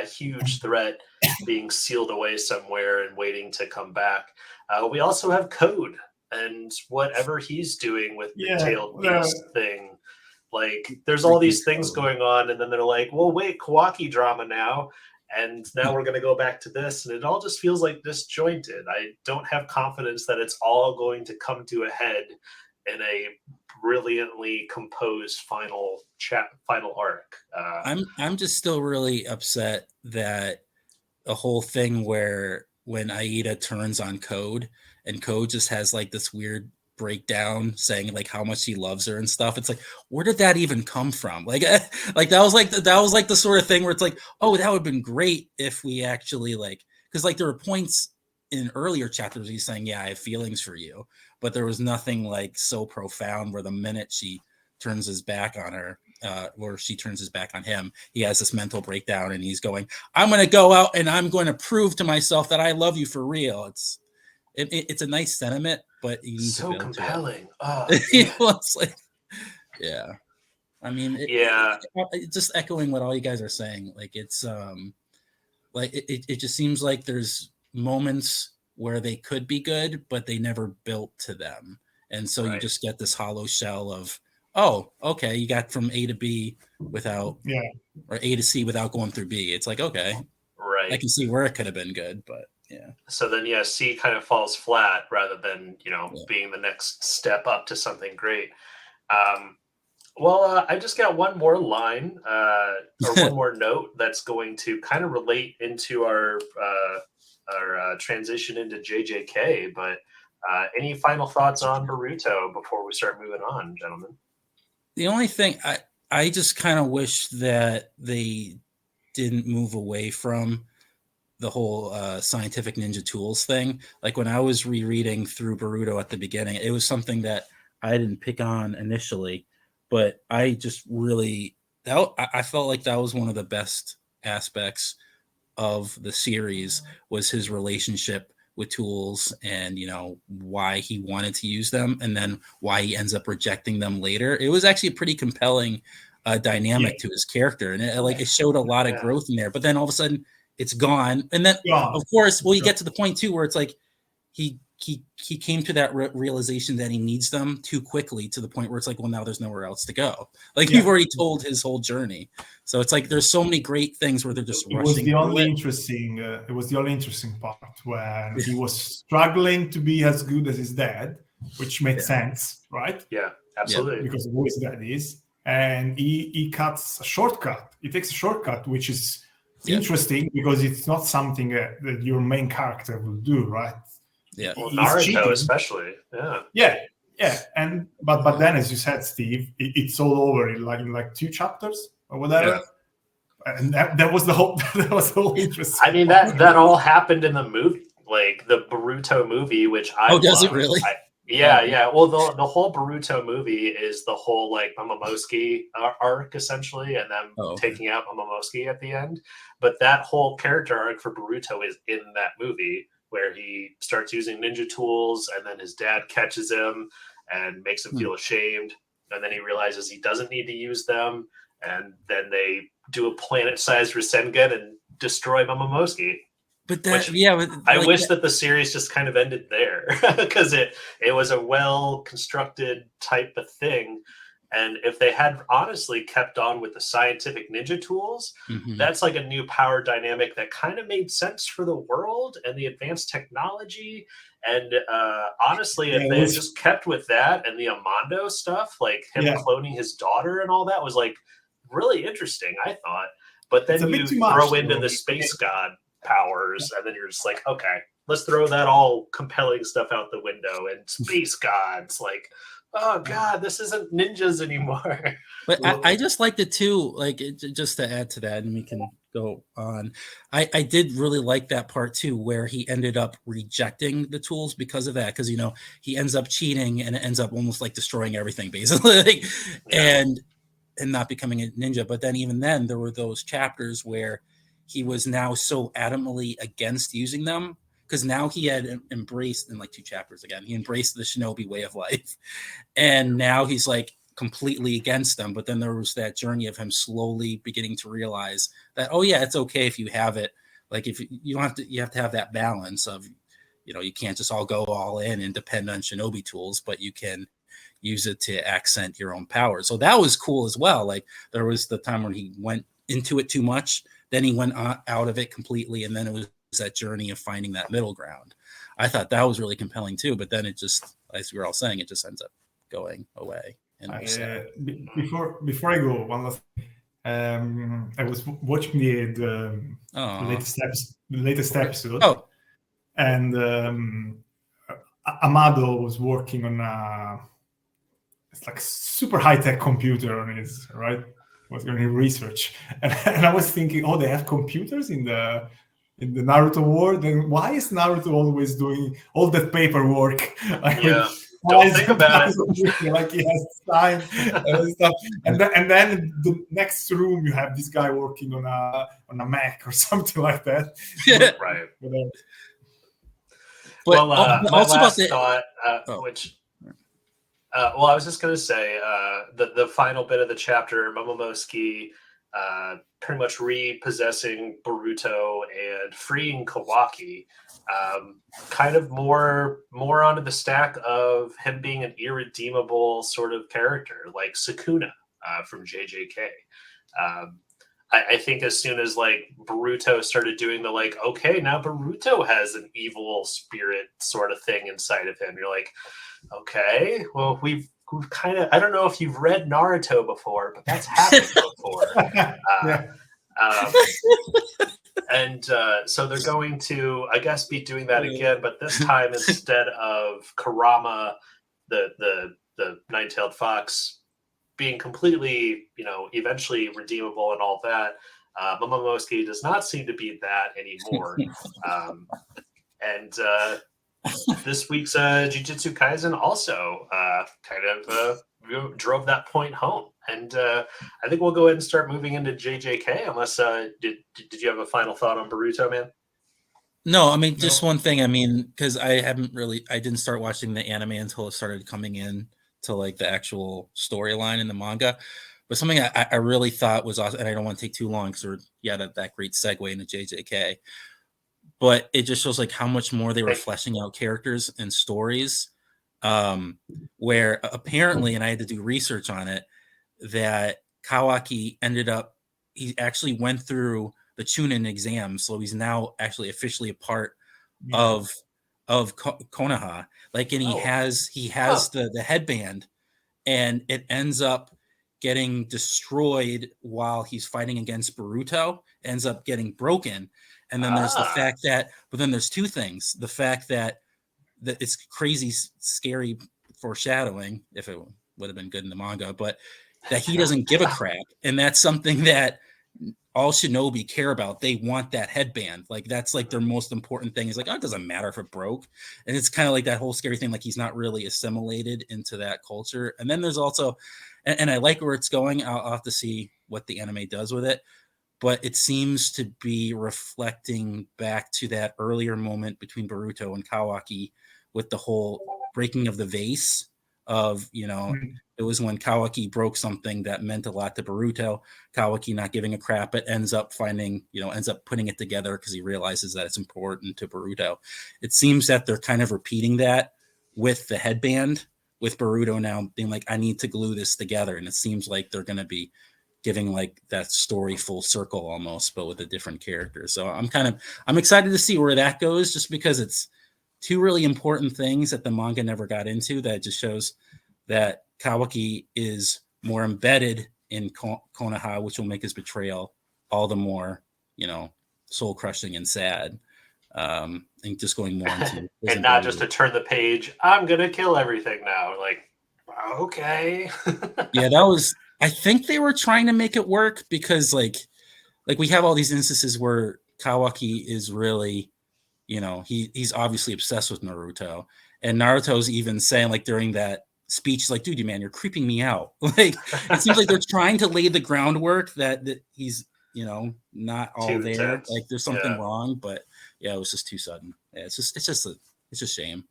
Speaker 1: huge threat being sealed away somewhere and waiting to come back. We also have Code and whatever he's doing with the tailed beast thing. Like, there's all these things going on, and then they're like, well, wait, Kawaki drama now. And now we're going to go back to this, and it all just feels like disjointed. I don't have confidence that it's all going to come to a head in a brilliantly composed final arc.
Speaker 3: I'm just still really upset that a whole thing where when Aida turns on Code, and Code just has like this weird breakdown saying like how much he loves her and stuff. It's like, where did that even come from? Like that was like the sort of thing where it's like, oh, that would have been great if we actually like, because like there were points in earlier chapters he's saying, yeah, I have feelings for you, but there was nothing like so profound where the minute she turns his back on her, or she turns his back on him, he has this mental breakdown and he's going, I'm going to go out and I'm going to prove to myself that I love you for real. It's a nice sentiment, but you need
Speaker 1: so
Speaker 3: to build
Speaker 1: compelling. Oh,
Speaker 3: it's like, yeah. I mean, just echoing what all you guys are saying. Like it's like it just seems like there's moments where they could be good, but they never built to them, and so you just get this hollow shell of, oh, okay, you got from A to B without, or A to C without going through B. It's like, okay,
Speaker 1: right.
Speaker 3: I can see where it could have been good, but. Yeah.
Speaker 1: So then, C kind of falls flat rather than, being the next step up to something great. I just got one more line or one more note that's going to kind of relate into our transition into JJK. But any final thoughts on Boruto before we start moving on, gentlemen?
Speaker 3: The only thing I just kind of wish that they didn't move away from the whole scientific ninja tools thing. Like when I was rereading through Boruto at the beginning, it was something that I didn't pick on initially, but I just really, I felt like that was one of the best aspects of the series, was his relationship with tools and, why he wanted to use them and then why he ends up rejecting them later. It was actually a pretty compelling dynamic to his character. And it showed a lot of growth in there, but then all of a sudden, it's gone. And then, of course, you get to the point, too, where it's like he came to that realization that he needs them too quickly, to the point where it's like, well, now there's nowhere else to go. Like, you've already told his whole journey. So it's like there's so many great things where they're just rushing.
Speaker 5: It was the only interesting part, when he was struggling to be as good as his dad. which makes sense, right?
Speaker 1: Yeah, absolutely.
Speaker 5: Because of who his dad is. And he cuts a shortcut. He takes a shortcut, which is interesting because it's not something that your main character will do, right?
Speaker 3: Yeah.
Speaker 1: Well,
Speaker 5: He's
Speaker 1: Naruto
Speaker 5: cheating.
Speaker 1: especially. Yeah.
Speaker 5: Yeah. And but then, as you said, Steve, it's all over in like 2 chapters or whatever.
Speaker 3: Yeah.
Speaker 5: And that was the whole interest.
Speaker 1: I mean, that all happened in the movie, like the Boruto movie, which I
Speaker 3: does it
Speaker 1: loved.
Speaker 3: really?
Speaker 1: Yeah. Well, the whole Boruto movie is the whole like Momomosuke arc essentially, and them taking out Momomosuke at the end. But that whole character arc for Boruto is in that movie, where he starts using ninja tools, and then his dad catches him and makes him feel ashamed, and then he realizes he doesn't need to use them, and then they do a planet-sized Rasengan and destroy Momomosuke.
Speaker 3: But that,
Speaker 1: I wish that the series just kind of ended there, because it was a well-constructed type of thing. And if they had honestly kept on with the scientific ninja tools, that's like a new power dynamic that kind of made sense for the world and the advanced technology. And honestly, if they had just kept with that and the Amando stuff, like him cloning his daughter and all that, was like really interesting, I thought. But then you throw into the space god powers, and then you're just like, okay, let's throw that all compelling stuff out the window, and space gods, like, oh god, this isn't ninjas anymore.
Speaker 3: But I just liked it too, like just to add to that, and we can go on. I did really like that part too, where he ended up rejecting the tools because of that, because he ends up cheating and it ends up almost like destroying everything basically, and not becoming a ninja. But then even then there were those chapters where he was now so adamantly against using them, because now he had embraced, in like 2 chapters again, he embraced the shinobi way of life, and now he's like completely against them. But then there was that journey of him slowly beginning to realize that, oh yeah, it's okay if you have it, like if you don't have to, you have to have that balance of, you can't just all go all in and depend on shinobi tools, but you can use it to accent your own power. So that was cool as well. Like there was the time when he went into it too much, then he went out of it completely, and then it was that journey of finding that middle ground. I thought that was really compelling too, but then it just, as we were all saying, it just ends up going away. And
Speaker 5: before I go, one last thing. I was watching the latest episode. And Amado was working on it's like super high-tech computer on his, right? Was doing research, and I was thinking, oh, they have computers in the Naruto world, then why is Naruto always doing all that paperwork?
Speaker 1: Don't think about it.
Speaker 5: Like he has time and stuff, and then in the next room you have this guy working on a Mac or something like that.
Speaker 1: Right.
Speaker 3: But
Speaker 1: my
Speaker 3: also
Speaker 1: last
Speaker 3: about
Speaker 1: thought, which. I was just going to say the final bit of the chapter, Momomosuke pretty much repossessing Boruto and freeing Kawaki, kind of more onto the stack of him being an irredeemable sort of character, like Sukuna from JJK. I think as soon as like Boruto started doing the like, okay, now Boruto has an evil spirit sort of thing inside of him, you're like, okay, well, we've kind of, I don't know if you've read Naruto before, but that's happened before. So they're going to, I guess, be doing that again, but this time instead of Kurama, the nine-tailed fox, being completely, eventually redeemable and all that, Momomosuke does not seem to be that anymore. This week's JuJutsu Kaisen also drove that point home. And I think we'll go ahead and start moving into JJK, unless did you have a final thought on Boruto, man?
Speaker 3: No, I mean, just one thing. I mean, because I didn't start watching the anime until it started coming in to like the actual storyline in the manga. But something I really thought was awesome, and I don't want to take too long because that great segue into JJK. But it just shows like how much more they were fleshing out characters and stories, where apparently, and I had to do research on it, that Kawaki he actually went through the Chunin exam. So he's now actually officially a part of of Konoha. Like, and he
Speaker 1: Oh.
Speaker 3: has
Speaker 1: Huh.
Speaker 3: the headband, and it ends up getting destroyed while he's fighting against Boruto. Ends up getting broken, and then there's the fact that. But then there's two things: the fact that it's crazy, scary foreshadowing. If it would have been good in the manga, but that he doesn't give a crap, and that's something that all shinobi care about. They want that headband. Like, that's like their most important thing. Is like, oh, it doesn't matter if it broke. And it's kind of like that whole scary thing. Like, he's not really assimilated into that culture. And then there's also, and I like where it's going. I'll have to see what the anime does with it. But it seems to be reflecting back to that earlier moment between Boruto and Kawaki with the whole breaking of the vase of, it was when Kawaki broke something that meant a lot to Boruto. Kawaki not giving a crap, but ends up putting it together because he realizes that it's important to Boruto. It seems that they're kind of repeating that with the headband, with Boruto now being like, I need to glue this together. And it seems like they're going to be giving like that story full circle almost, but with a different character. So I'm excited to see where that goes, just because it's two really important things that the manga never got into. That just shows that Kawaki is more embedded in Konoha, which will make his betrayal all the more, soul crushing and sad. And just going more into
Speaker 1: and not just to turn the page. I'm gonna kill everything now. Like, okay.
Speaker 3: Yeah, that was. I think they were trying to make it work because, like we have all these instances where Kawaki is really, he's obviously obsessed with Naruto, and Naruto's even saying, like, during that speech, like, dude, man, you're creeping me out. Like, it seems like they're trying to lay the groundwork that he's, not all
Speaker 1: Too
Speaker 3: there.
Speaker 1: intense.
Speaker 3: Like, there's something wrong, but yeah, it was just too sudden. Yeah, it's just shame.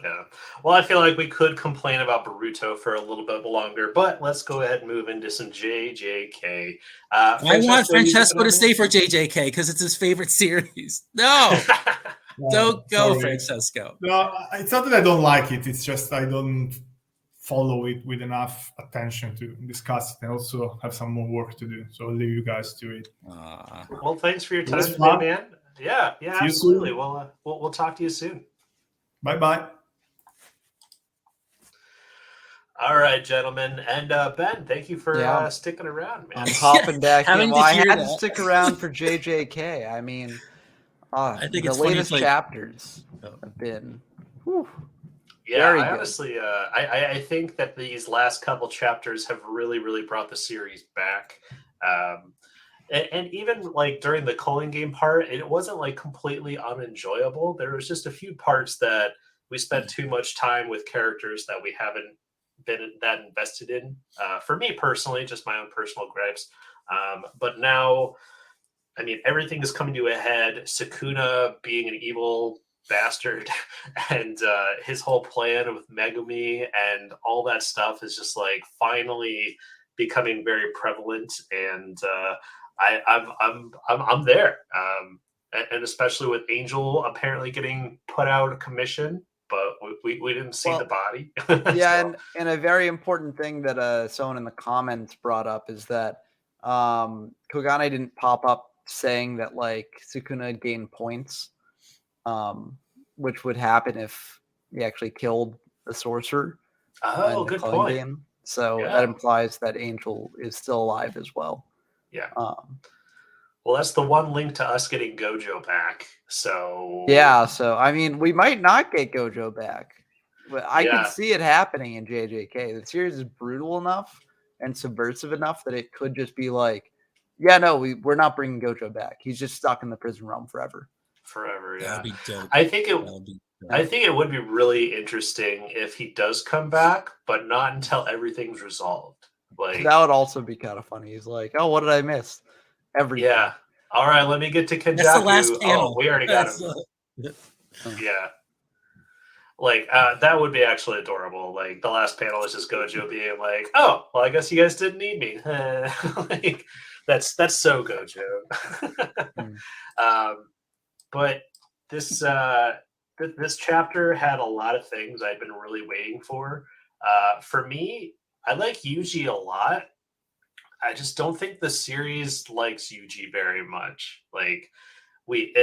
Speaker 1: Yeah. Well, I feel like we could complain about Boruto for a little bit longer, but let's go ahead and move into some JJK.
Speaker 3: I want Francesco to stay for JJK because it's his favorite series. No, don't go, Francesco.
Speaker 5: No, it's not that I don't like it. It's just I don't follow it with enough attention to discuss it. I also have some more work to do, so I'll leave you guys to it.
Speaker 1: Well, thanks for your time today, man. Yeah, absolutely. We'll talk to you soon.
Speaker 5: Bye-bye.
Speaker 1: All right, gentlemen. And Ben, thank you for sticking around, man.
Speaker 4: I'm hopping back in. Well, I had to
Speaker 3: that.
Speaker 4: stick around for JJK. I mean,
Speaker 3: I think
Speaker 4: the
Speaker 3: it's funny,
Speaker 4: latest
Speaker 3: like-
Speaker 4: chapters have been
Speaker 1: Yeah,
Speaker 4: very
Speaker 1: I
Speaker 4: good.
Speaker 1: honestly, I think that these last couple chapters have really, really brought the series back. And even like during the culling game part, it wasn't like completely unenjoyable. There was just a few parts that we spent too much time with characters that we haven't been that invested in. For me personally, just my own personal gripes. But now, I mean, everything is coming to a head. Sukuna being an evil bastard and his whole plan with Megumi and all that stuff is just like finally becoming very prevalent, and I'm there, and especially with Angel apparently getting put out of commission, but we didn't see the body.
Speaker 4: Yeah,
Speaker 1: So,
Speaker 4: and a very important thing that someone in the comments brought up is that Kogane didn't pop up saying that like Sukuna gained points, which would happen if he actually killed the sorcerer in the
Speaker 1: good
Speaker 4: culling
Speaker 1: point.
Speaker 4: game. So
Speaker 1: Yeah.
Speaker 4: that implies that Angel is still alive as well.
Speaker 1: Yeah. Well, that's the one link to us getting Gojo back. So
Speaker 4: Yeah, so I mean, we might not get Gojo back, but I
Speaker 1: Yeah.
Speaker 4: could see it happening in JJK. The series is brutal enough and subversive enough that it could just be like, yeah, no, we're not bringing Gojo back. He's just stuck in the prison realm forever.
Speaker 1: forever.
Speaker 3: That
Speaker 1: Yeah.
Speaker 3: would be dope.
Speaker 1: I think it.
Speaker 3: That would be dope.
Speaker 1: I think it would be really interesting if he does come back, but not until everything's resolved. Like,
Speaker 4: That would also be kind of funny. He's like, oh, what did I miss? Everything.
Speaker 1: yeah. All right, let me get to Kenjaku.
Speaker 3: That's the last panel.
Speaker 1: Oh, we already got him. Yeah. Like, that would be actually adorable. Like, the last panel is just Gojo being like, oh, well, I guess you guys didn't need me. Like, that's so Gojo. But this this chapter had a lot of things I'd been really waiting for. For me, I like Yuji a lot. I just don't think the series likes Yuji very much. Like, we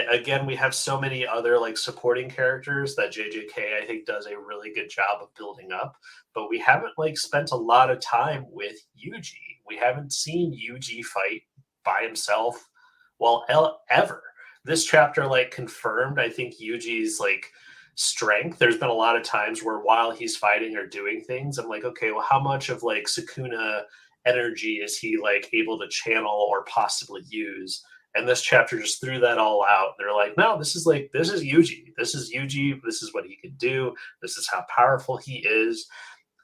Speaker 1: have so many other like supporting characters that JJK I think does a really good job of building up, but we haven't like spent a lot of time with Yuji. We haven't seen Yuji fight by himself, ever. This chapter like confirmed I think Yuji's like strength. There's been a lot of times where while he's fighting or doing things, I'm like, okay, well, how much of like Sukuna energy is he like able to channel or possibly use? And this chapter just threw that all out. They're like, no, this is Yuji. This is Yuji. This is what he can do. This is how powerful he is.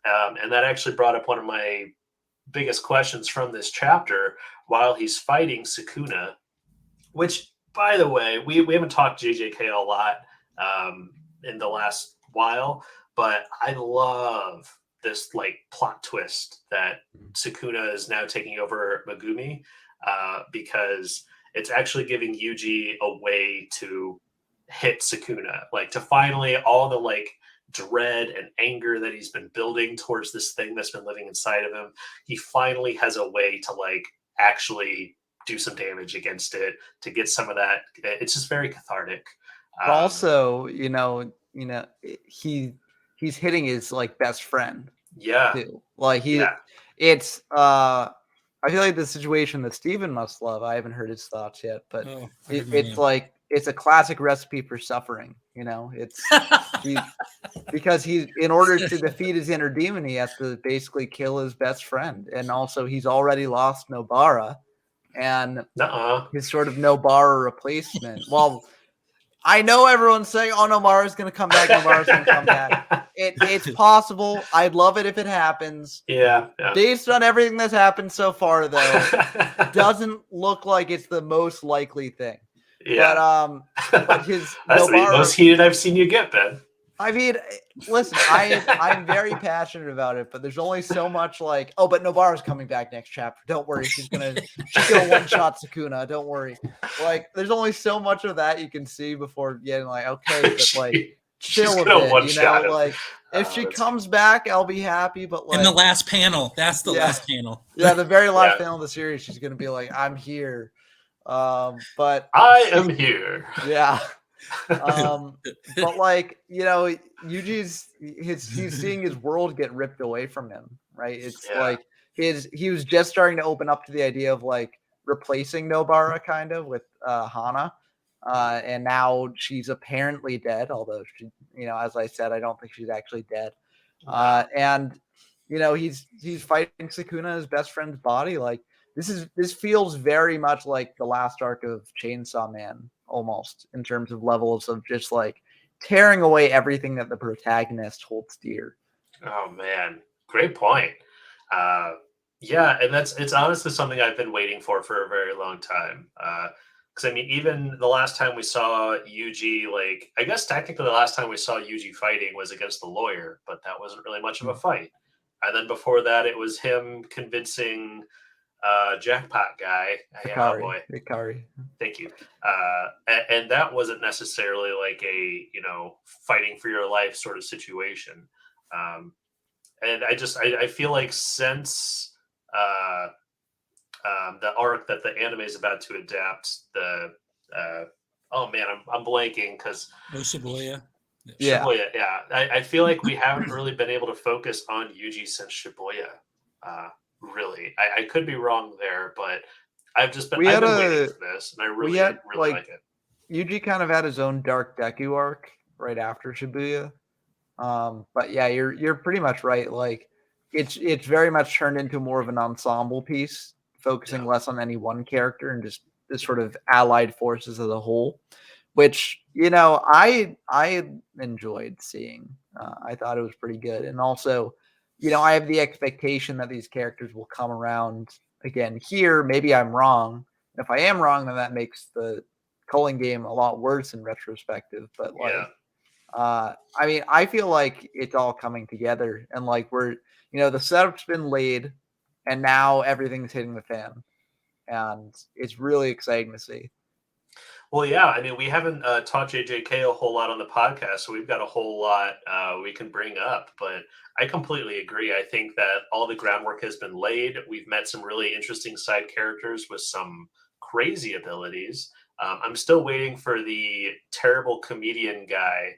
Speaker 1: And that actually brought up one of my biggest questions from this chapter while he's fighting Sukuna, which, by the way, we haven't talked JJK a lot in the last while, but I love this like plot twist that Sukuna is now taking over Megumi, because it's actually giving Yuji a way to hit Sukuna, like to finally all the like dread and anger that he's been building towards this thing that's been living inside of him. He finally has a way to like actually do some damage against it, to get some of that. It's just very cathartic.
Speaker 4: But also, he's hitting his like best friend.
Speaker 1: Yeah.
Speaker 4: Too. Like it's I feel like the situation that Steven must love. I haven't heard his thoughts yet, but it's like it's a classic recipe for suffering. It's because he's in order to defeat his inner demon, he has to basically kill his best friend, and also he's already lost Nobara, and his sort of Nobara replacement. Well, I know everyone's saying, "Oh, Nobara's going to come back. Nobara's going to come back." It's possible. I'd love it if it happens.
Speaker 1: Yeah.
Speaker 4: Based on everything that's happened so far, though, doesn't look like it's the most likely thing.
Speaker 1: Yeah.
Speaker 4: But his
Speaker 1: that's
Speaker 4: Nobara,
Speaker 1: the most heated I've seen you get, Ben.
Speaker 4: I mean, listen, I'm very passionate about it, but there's only so much like, oh, but Nobara's coming back next chapter. Don't worry, she's gonna one-shot Sukuna. Don't worry. Like, there's only so much of that you can see before getting like, okay, but like, chill a bit, like if she comes back, I'll be happy. But like
Speaker 3: in the last panel, that's the last panel.
Speaker 4: Yeah, the very last panel of the series, she's gonna be like, I'm here. But
Speaker 1: I am here.
Speaker 4: Yeah. But like, Yuji's he's seeing his world get ripped away from him, right? It's like he was just starting to open up to the idea of like replacing Nobara kind of with Hana. And now she's apparently dead, although she, as I said, I don't think she's actually dead. And he's fighting Sukuna, his best friend's body. Like this feels very much like the last arc of Chainsaw Man, almost, in terms of levels of just like tearing away everything that the protagonist holds dear.
Speaker 1: Oh man, great point. Yeah, and it's honestly something I've been waiting for a very long time. Because I mean, even the last time we saw Yuji, like I guess technically the last time we saw Yuji fighting was against the lawyer, but that wasn't really much of a fight. And then before that, it was him convincing jackpot guy.
Speaker 4: Hikari.
Speaker 1: Thank you. And that wasn't necessarily like a fighting for your life sort of situation. And I feel like since the arc that the anime is about to adapt, I'm blanking because
Speaker 3: Shibuya.
Speaker 1: Shibuya, yeah. I feel like we haven't really been able to focus on Yuji since Shibuya. Really, I could be wrong there, but I've been waiting for this, and I really like it.
Speaker 4: Yuji kind of had his own dark Deku arc right after Shibuya. But yeah, you're pretty much right. Like it's very much turned into more of an ensemble piece, focusing less on any one character and just this sort of allied forces as a whole, which I enjoyed seeing. I thought it was pretty good, and also, I have the expectation that these characters will come around again here. Maybe I'm wrong. If I am wrong, then that makes the culling game a lot worse in retrospective. But I mean, I feel like it's all coming together, and like we're, the setup's been laid, and now everything's hitting the fan, and it's really exciting to see.
Speaker 1: Well, yeah, I mean, we haven't taught JJK a whole lot on the podcast, so we've got a whole lot we can bring up, but I completely agree. I think that all the groundwork has been laid. We've met some really interesting side characters with some crazy abilities. I'm still waiting for the terrible comedian guy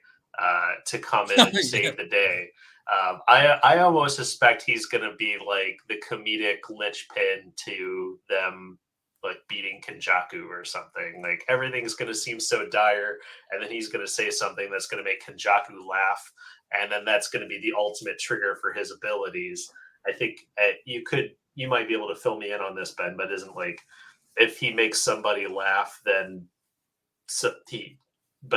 Speaker 1: to come in and save the day. I almost suspect he's going to be like the comedic linchpin to them like beating Kenjaku or something. Like everything's going to seem so dire, and then he's going to say something that's going to make Kenjaku laugh, and then that's going to be the ultimate trigger for his abilities. I think you might be able to fill me in on this, Ben, but isn't like if he makes somebody laugh, then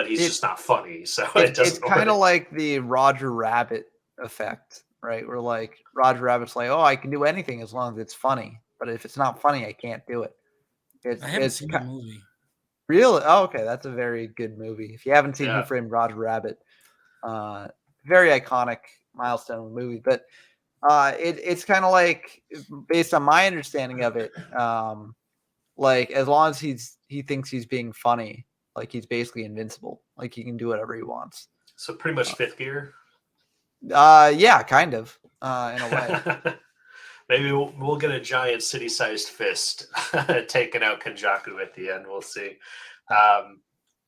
Speaker 1: he's just not funny. So it doesn't.
Speaker 4: It's kind of like the Roger Rabbit effect, right? Where like Roger Rabbit's like, oh, I can do anything as long as it's funny, but if it's not funny, I can't do it.
Speaker 3: I haven't seen the movie.
Speaker 4: Really? Oh, okay, that's a very good movie. If you haven't seen Who Framed Roger Rabbit, very iconic milestone movie. But it's kind of like, based on my understanding of it, like as long as he thinks he's being funny, like he's basically invincible. Like he can do whatever he wants.
Speaker 1: So pretty much fifth gear.
Speaker 4: Yeah, kind of. In a way.
Speaker 1: Maybe we'll get a giant city-sized fist taking out Kenjaku at the end. We'll see.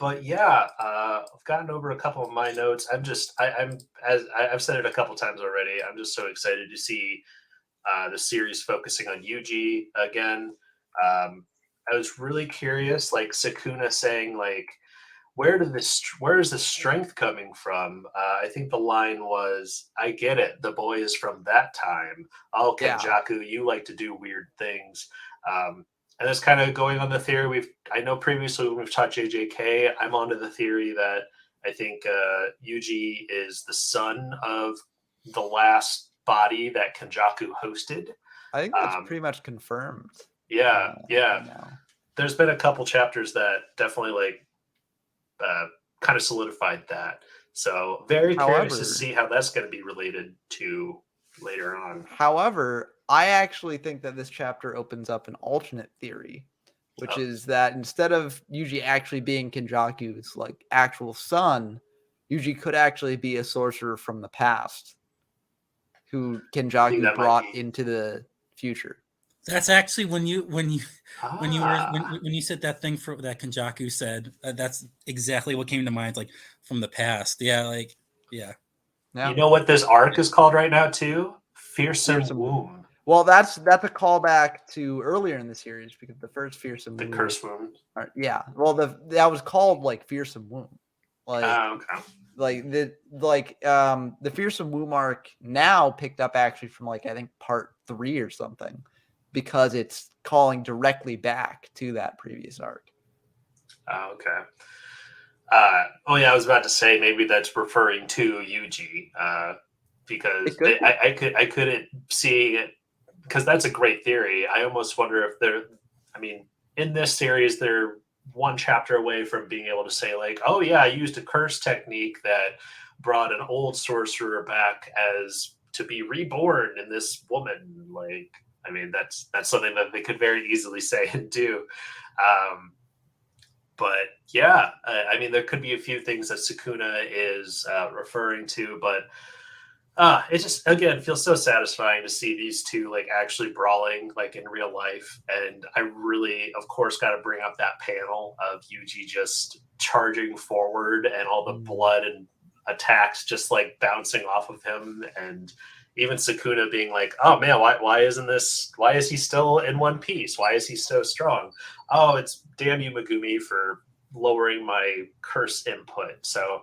Speaker 1: But yeah, I've gotten over a couple of my notes. I've said it a couple times already. I'm just so excited to see the series focusing on Yuji again. I was really curious, like Sukuna saying, like, where is the strength coming from? I think the line was, I get it. The boy is from that time. Oh, Kenjaku, you like to do weird things. And it's kind of going on the theory I know previously when we've taught JJK, I'm onto the theory that I think Yuji is the son of the last body that Kenjaku hosted.
Speaker 4: I think that's pretty much confirmed.
Speaker 1: Yeah. There's been a couple chapters that definitely like kind of solidified that. So very curious to see how that's going to be related to later on.
Speaker 4: However, I actually think that this chapter opens up an alternate theory, which is that instead of Yuji actually being Kenjaku's like actual son, Yuji could actually be a sorcerer from the past who Kenjaku brought into the future.
Speaker 3: That's actually when you said that thing for that Kenjaku said, that's exactly what came to mind, like from the past. Yeah.
Speaker 1: You know what this arc is called right now too? Fearsome Womb.
Speaker 4: Well, that's a callback to earlier in the series because the first Fearsome Womb,
Speaker 1: the Curse Womb.
Speaker 4: Yeah. Well, that was called like Fearsome Womb. Like,
Speaker 1: okay.
Speaker 4: The Fearsome Womb arc now picked up actually from like I think part 3 or something, because it's calling directly back to that previous arc.
Speaker 1: Okay. I was about to say maybe that's referring to Yuji, because I couldn't see it, because that's a great theory. I almost wonder if in this series, they're one chapter away from being able to say like, oh yeah, I used a curse technique that brought an old sorcerer back as to be reborn in this woman. Like, I mean, that's something that they could very easily say and do. But yeah, I mean, there could be a few things that Sukuna is referring to, but it just, again, feels so satisfying to see these two like actually brawling like in real life. And I really, of course, got to bring up that panel of Yuji just charging forward and all the blood and attacks just like bouncing off of him, and even Sukuna being like, oh man, why is he still in one piece? Why is he so strong? Oh, it's damn you, Megumi, for lowering my curse input. So,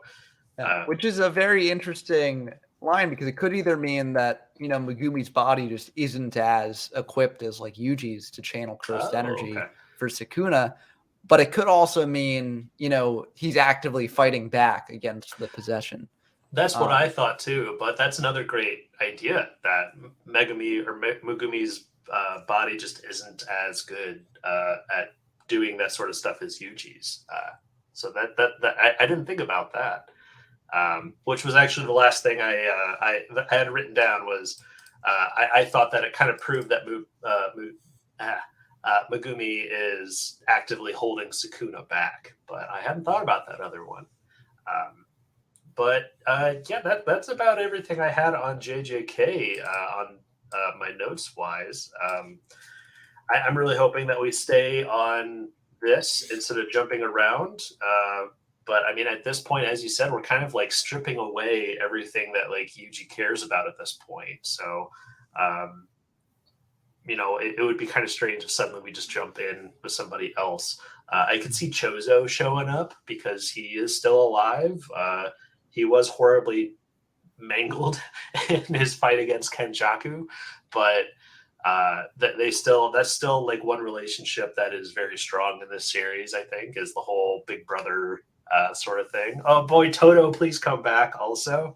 Speaker 4: which is a very interesting line, because it could either mean that, Megumi's body just isn't as equipped as like Yuji's to channel cursed energy for Sukuna, but it could also mean, he's actively fighting back against the possession.
Speaker 1: That's what I thought too, but that's another great idea, that Megumi's body just isn't as good at doing that sort of stuff as Yuji's. So that I didn't think about that, which was actually the last thing I had written down was I thought that it kind of proved that Megumi is actively holding Sukuna back, but I hadn't thought about that other one. But that's about everything I had on JJK on my notes wise. I'm really hoping that we stay on this instead of jumping around. But I mean, at this point, as you said, we're kind of like stripping away everything that like Yuji cares about at this point. So, it would be kind of strange if suddenly we just jump in with somebody else. I could see Chozo showing up because he is still alive. He was horribly mangled in his fight against Kenjaku, but that's still like one relationship that is very strong in this series. I think is the whole big brother sort of thing. Oh boy, Toto, please come back also.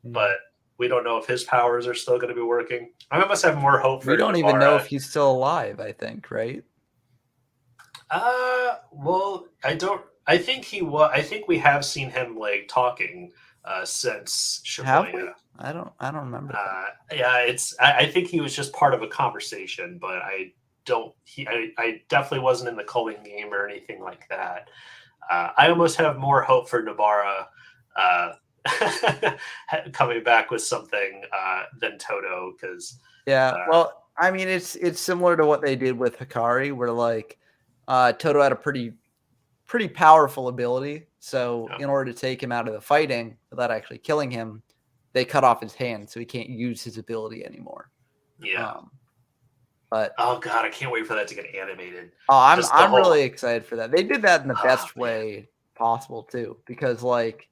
Speaker 1: But we don't know if his powers are still going to be working. I must have more hope for.
Speaker 4: We don't even know if he's still alive. I think, right?
Speaker 1: Well, I don't. I think he was. I think we have seen him like talking since Shibuya.
Speaker 4: Have we? I don't remember.
Speaker 1: Yeah, I think he was just part of a conversation, but I definitely wasn't in the culling game or anything like that. I almost have more hope for Nobara coming back with something than Toto, because
Speaker 4: well, I mean, it's similar to what they did with Hikari, where like Toto had a pretty powerful ability. So in order to take him out of the fighting without actually killing him, they cut off his hand, so he can't use his ability anymore.
Speaker 1: Yeah.
Speaker 4: But
Speaker 1: oh god, I can't wait for that to get animated.
Speaker 4: Oh, I'm really excited for that. They did that in the best way possible too, because like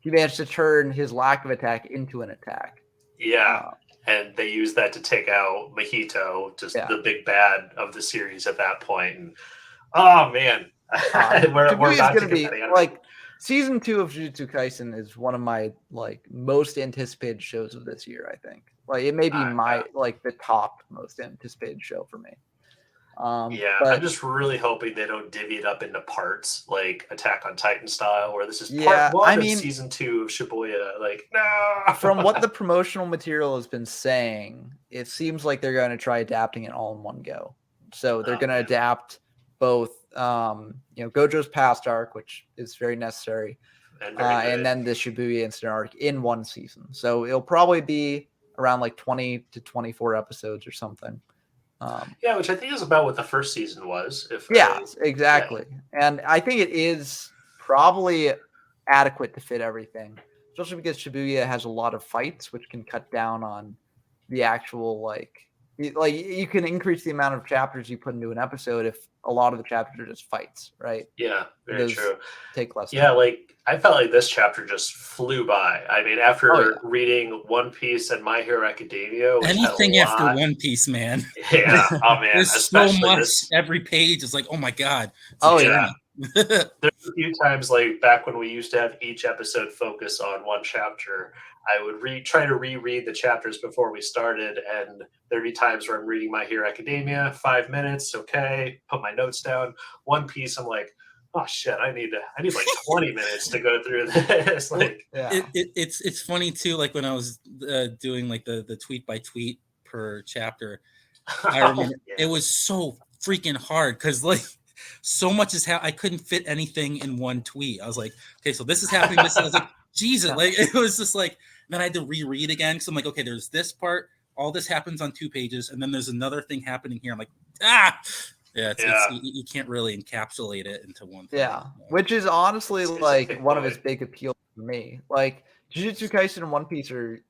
Speaker 4: he managed to turn his lack of attack into an attack.
Speaker 1: Yeah. And they used that to take out Mahito, just the big bad of the series at that point. And oh man, we're about to get that
Speaker 4: like season 2 of JuJutsu Kaisen is one of my like most anticipated shows of this year. I think like it may be like the top most anticipated show for me. But
Speaker 1: I'm just really hoping they don't divvy it up into parts like Attack on Titan style, where this is part 1 of season 2 of Shibuya. Like, no.
Speaker 4: From what the promotional material has been saying, it seems like they're going to try adapting it all in one go. So they're going to adapt both, Gojo's past arc, which is very necessary, and then the Shibuya incident arc in one season. So it'll probably be around like 20 to 24 episodes or something.
Speaker 1: Which I think is about what the first season was.
Speaker 4: Exactly. And I think it is probably adequate to fit everything, especially because Shibuya has a lot of fights, which can cut down on the actual you can increase the amount of chapters you put into an episode if a lot of the chapters are just fights, right?
Speaker 1: Yeah, very true.
Speaker 4: Take less time.
Speaker 1: Yeah, like I felt like this chapter just flew by. I mean, after reading One Piece and My Hero Academia,
Speaker 3: anything after One Piece, man.
Speaker 1: Yeah, oh man,
Speaker 3: there's so much. Every page is like, oh my god.
Speaker 1: There's a few times like back when we used to have each episode focus on one chapter, I would try to reread the chapters before we started, and there'd be times where I'm reading My Hero Academia, 5 minutes, okay, put my notes down. One Piece, I'm like, oh shit, I need like 20 minutes to go through this. Like,
Speaker 3: it's funny too. Like when I was doing like the tweet by tweet per chapter, I remember it was so freaking hard because like so much is I couldn't fit anything in one tweet. I was like, okay, so this is happening. This is like, Jesus, like it was just like. Then I had to reread again because I'm like, okay, there's this part. All this happens on 2 pages, and then there's another thing happening here. I'm like, you can't really encapsulate it into one thing.
Speaker 4: Yeah, which is honestly like one of its big appeals for me. Like JuJutsu Kaisen and One Piece are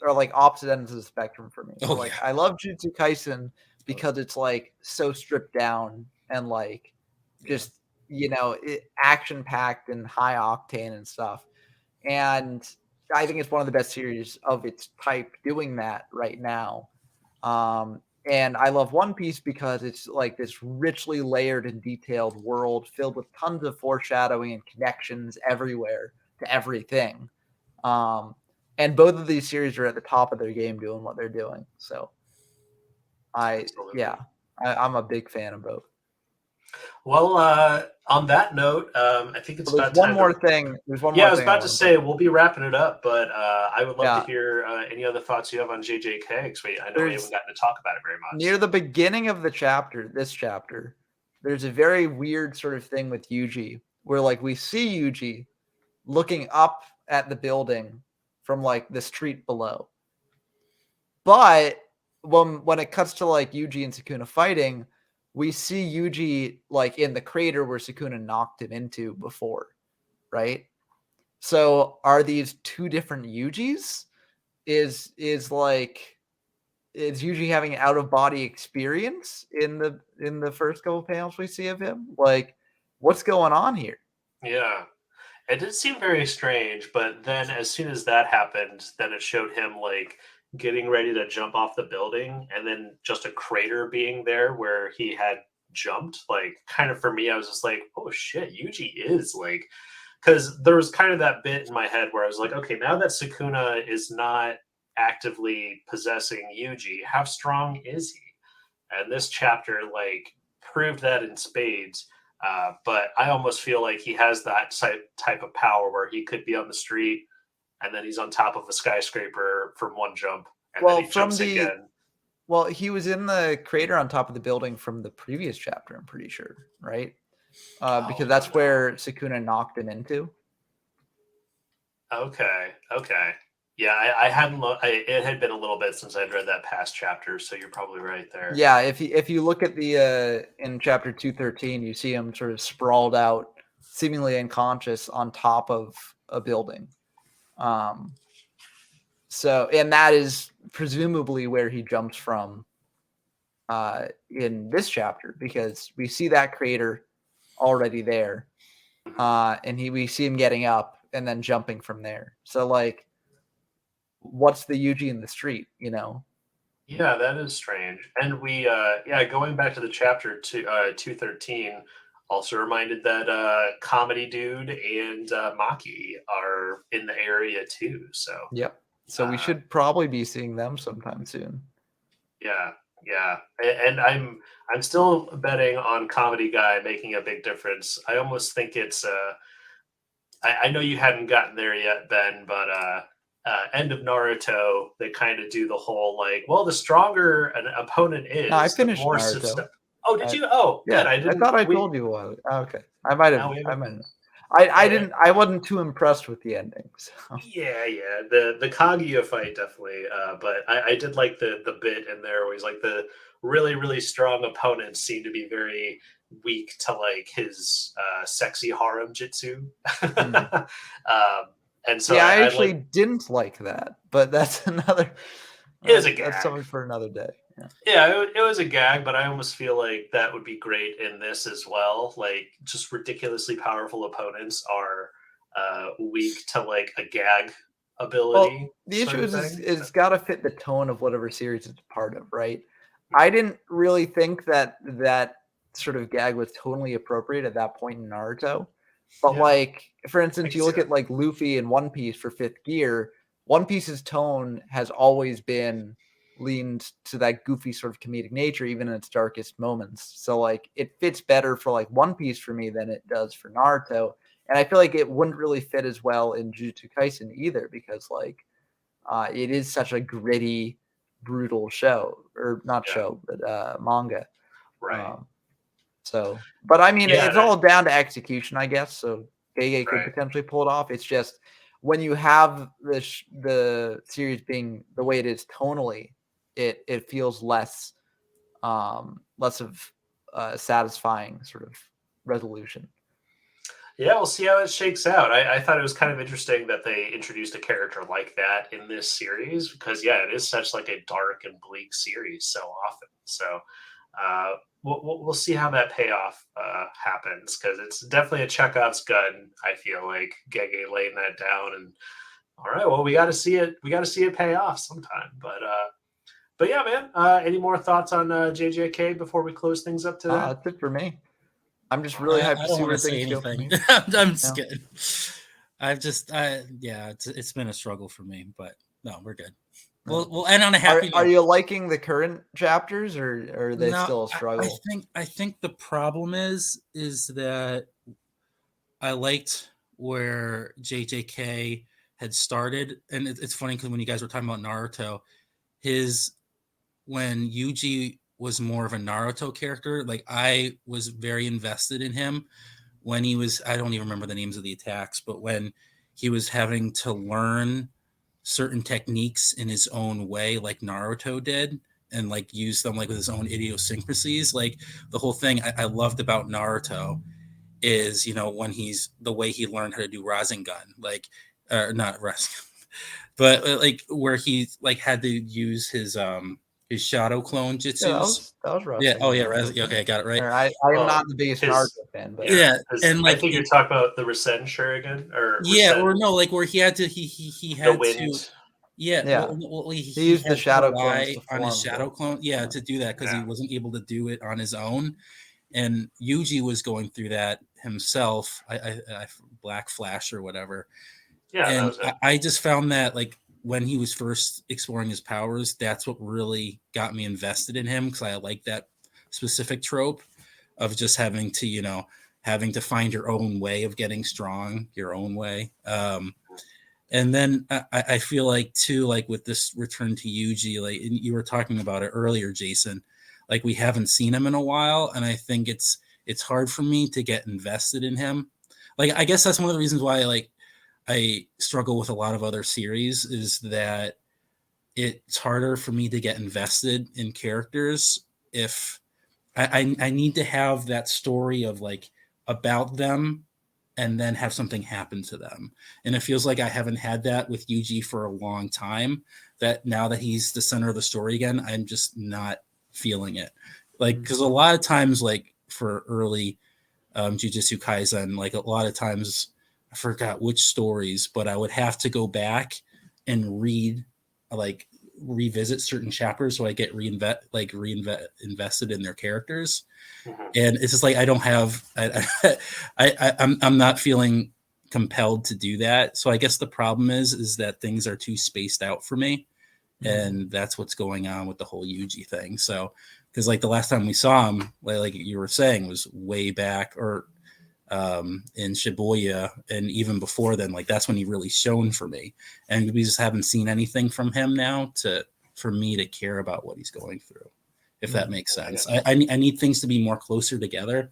Speaker 4: like opposite ends of the spectrum for me. I love JuJutsu Kaisen because it's like so stripped down and like just action packed and high octane and stuff, and I think it's one of the best series of its type doing that right now. And I love One Piece because it's like this richly layered and detailed world filled with tons of foreshadowing and connections everywhere to everything. And both of these series are at the top of their game doing what they're doing. So I'm a big fan of both.
Speaker 1: Well, on that note, I think it's about time.
Speaker 4: One more thing. There's one more thing.
Speaker 1: Yeah, I was about to say we'll be wrapping it up, but I would love to hear any other thoughts you have on JJK. I know we haven't gotten to talk about it very much.
Speaker 4: Near the beginning of this chapter, there's a very weird sort of thing with Yuji, where like we see Yuji looking up at the building from like the street below, but when it cuts to like Yuji and Sukuna fighting, we see Yuji like in the crater where Sukuna knocked him into before, right? So are these two different Yujis? Is Yuji having an out of body experience in the first couple panels we see of him? Like, what's going on here?
Speaker 1: Yeah. It did seem very strange, but then as soon as that happened, then it showed him like getting ready to jump off the building and then just a crater being there where he had jumped. Like, kind of for me, I was just like, oh shit, Yuji is like, because there was kind of that bit in my head where I was like, okay, now that Sukuna is not actively possessing Yuji, how strong is he? And this chapter like proved that in spades. But I almost feel like he has that type of power where he could be on the street and then he's on top of a skyscraper from one jump and then he jumps again.
Speaker 4: Well, he was in the crater on top of the building from the previous chapter, I'm pretty sure, right? Because that's where Sukuna knocked him into.
Speaker 1: Okay. Yeah, I hadn't looked. It had been a little bit since I'd read that past chapter, so you're probably right there.
Speaker 4: Yeah, if you look at the in chapter 213, you see him sort of sprawled out, seemingly unconscious, on top of a building. So, and that is presumably where he jumps from in this chapter, because we see that crater already there, and we see him getting up and then jumping from there. So, like, what's the Yuji in the street, you know?
Speaker 1: Yeah, that is strange. And we, going back to the chapter 213, also reminded that Comedy Dude and Maki are in the area too. So
Speaker 4: yep. So we should probably be seeing them sometime soon.
Speaker 1: Yeah. And I'm still betting on Comedy Guy making a big difference. I almost think it's I know you hadn't gotten there yet, Ben, but end of Naruto, they kind of do the whole like, well, the stronger an opponent is,
Speaker 4: no, I finished
Speaker 1: the more
Speaker 4: Naruto.
Speaker 1: Oh, did you? Oh,
Speaker 4: yeah.
Speaker 1: Good.
Speaker 4: I thought I told you what. Okay, I might have. I didn't. I wasn't too impressed with the ending. So.
Speaker 1: Yeah. The Kaguya fight definitely, but I did like the bit in there where he's like the really, really strong opponents seem to be very weak to like his sexy harem jitsu. And so
Speaker 4: I actually didn't like that, but that's another.
Speaker 1: It was a gag.
Speaker 4: That's something for another day.
Speaker 1: Yeah, it was a gag, but I almost feel like that would be great in this as well. Like, just ridiculously powerful opponents are weak to like a gag ability.
Speaker 4: Well, the issue is it's got to fit the tone of whatever series it's part of, right? I didn't really think that sort of gag was totally appropriate at that point in Naruto. But like, for instance, you look at like Luffy in One Piece for Fifth Gear. One Piece's tone has always been leaned to that goofy sort of comedic nature, even in its darkest moments. So like, it fits better for like One Piece for me than it does for Naruto. And I feel like it wouldn't really fit as well in JuJutsu Kaisen either, because like, it is such a gritty, brutal show, or not show, but manga.
Speaker 1: Right.
Speaker 4: So, but I mean, it's all down to execution, I guess. So Gege could potentially pull it off. It's just when you have the series being the way it is tonally, it feels less of satisfying sort of resolution.
Speaker 1: Yeah, we'll see how it shakes out. I thought it was kind of interesting that they introduced a character like that in this series, because it is such like a dark and bleak series so often. So we'll see how that payoff happens, because it's definitely a Chekhov's gun. I feel like Gege laying that down, and all right, well, we got to see it. We got to see it pay off sometime. But yeah, man. Any more thoughts on JJK before we close things up today?
Speaker 4: That's it for me. I'm just really hyped to see where things go.
Speaker 3: I'm just kidding. It's been a struggle for me, but no, we're good. We'll end on a happy note.
Speaker 4: Are you liking the current chapters, or are they still a struggle?
Speaker 3: I think the problem is that I liked where JJK had started, and it's funny because when you guys were talking about Naruto, when Yuji was more of a Naruto character, like I was very invested in him when he was, I don't even remember the names of the attacks, but when he was having to learn certain techniques in his own way, like Naruto did, and like use them like with his own idiosyncrasies. Like the whole thing I loved about Naruto is, you know, when he's the way he learned how to do Rasengan, like not Rasengan, but like where he like had to use his shadow clone jutsus.
Speaker 4: Yeah, that was rough.
Speaker 3: Yeah. Oh yeah. Okay, I got it right.
Speaker 4: I'm not the biggest Naruto fan, but
Speaker 3: Yeah, and like
Speaker 1: I think you're talking about the Rasen Shuriken, or
Speaker 3: yeah,
Speaker 1: Rasen,
Speaker 3: or no, like where he had to he
Speaker 1: the
Speaker 3: had
Speaker 1: wind.
Speaker 3: to. Yeah,
Speaker 4: Yeah.
Speaker 3: well,
Speaker 4: he used the
Speaker 3: had to
Speaker 4: shadow
Speaker 3: rely
Speaker 4: clones to
Speaker 3: on his
Speaker 4: form
Speaker 3: shadow
Speaker 4: the-
Speaker 3: clone. Yeah, to do that because he wasn't able to do it on his own. And Yuji was going through that himself. I Black Flash or whatever.
Speaker 1: Yeah, that
Speaker 3: And
Speaker 1: was it.
Speaker 3: I just found that like when he was first exploring his powers, that's what really got me invested in him, because I like that specific trope of just having to, you know, having to find your own way of getting strong, your own way. And then I feel like too, like with this return to Yuji, like and you were talking about it earlier, Jason, like we haven't seen him in a while, and I think it's hard for me to get invested in him. Like I guess that's one of the reasons why like I struggle with a lot of other series, is that it's harder for me to get invested in characters if I need to have that story of like about them and then have something happen to them. And it feels like I haven't had that with Yuji for a long time, that now that he's the center of the story again, I'm just not feeling it. Like, because a lot of times, like for early JuJutsu Kaisen, like a lot of times I forgot which stories, but I would have to go back and revisit certain chapters so I get invested in their characters. And it's just like I don't have I'm not feeling compelled to do that. So I guess the problem is that things are too spaced out for me. And that's what's going on with the whole Yuji thing. So because like the last time we saw him, like you were saying, was way back or in Shibuya, and even before then, like that's when he really shone for me. And we just haven't seen anything from him now for me to care about what he's going through, if that makes sense. I need things to be more closer together,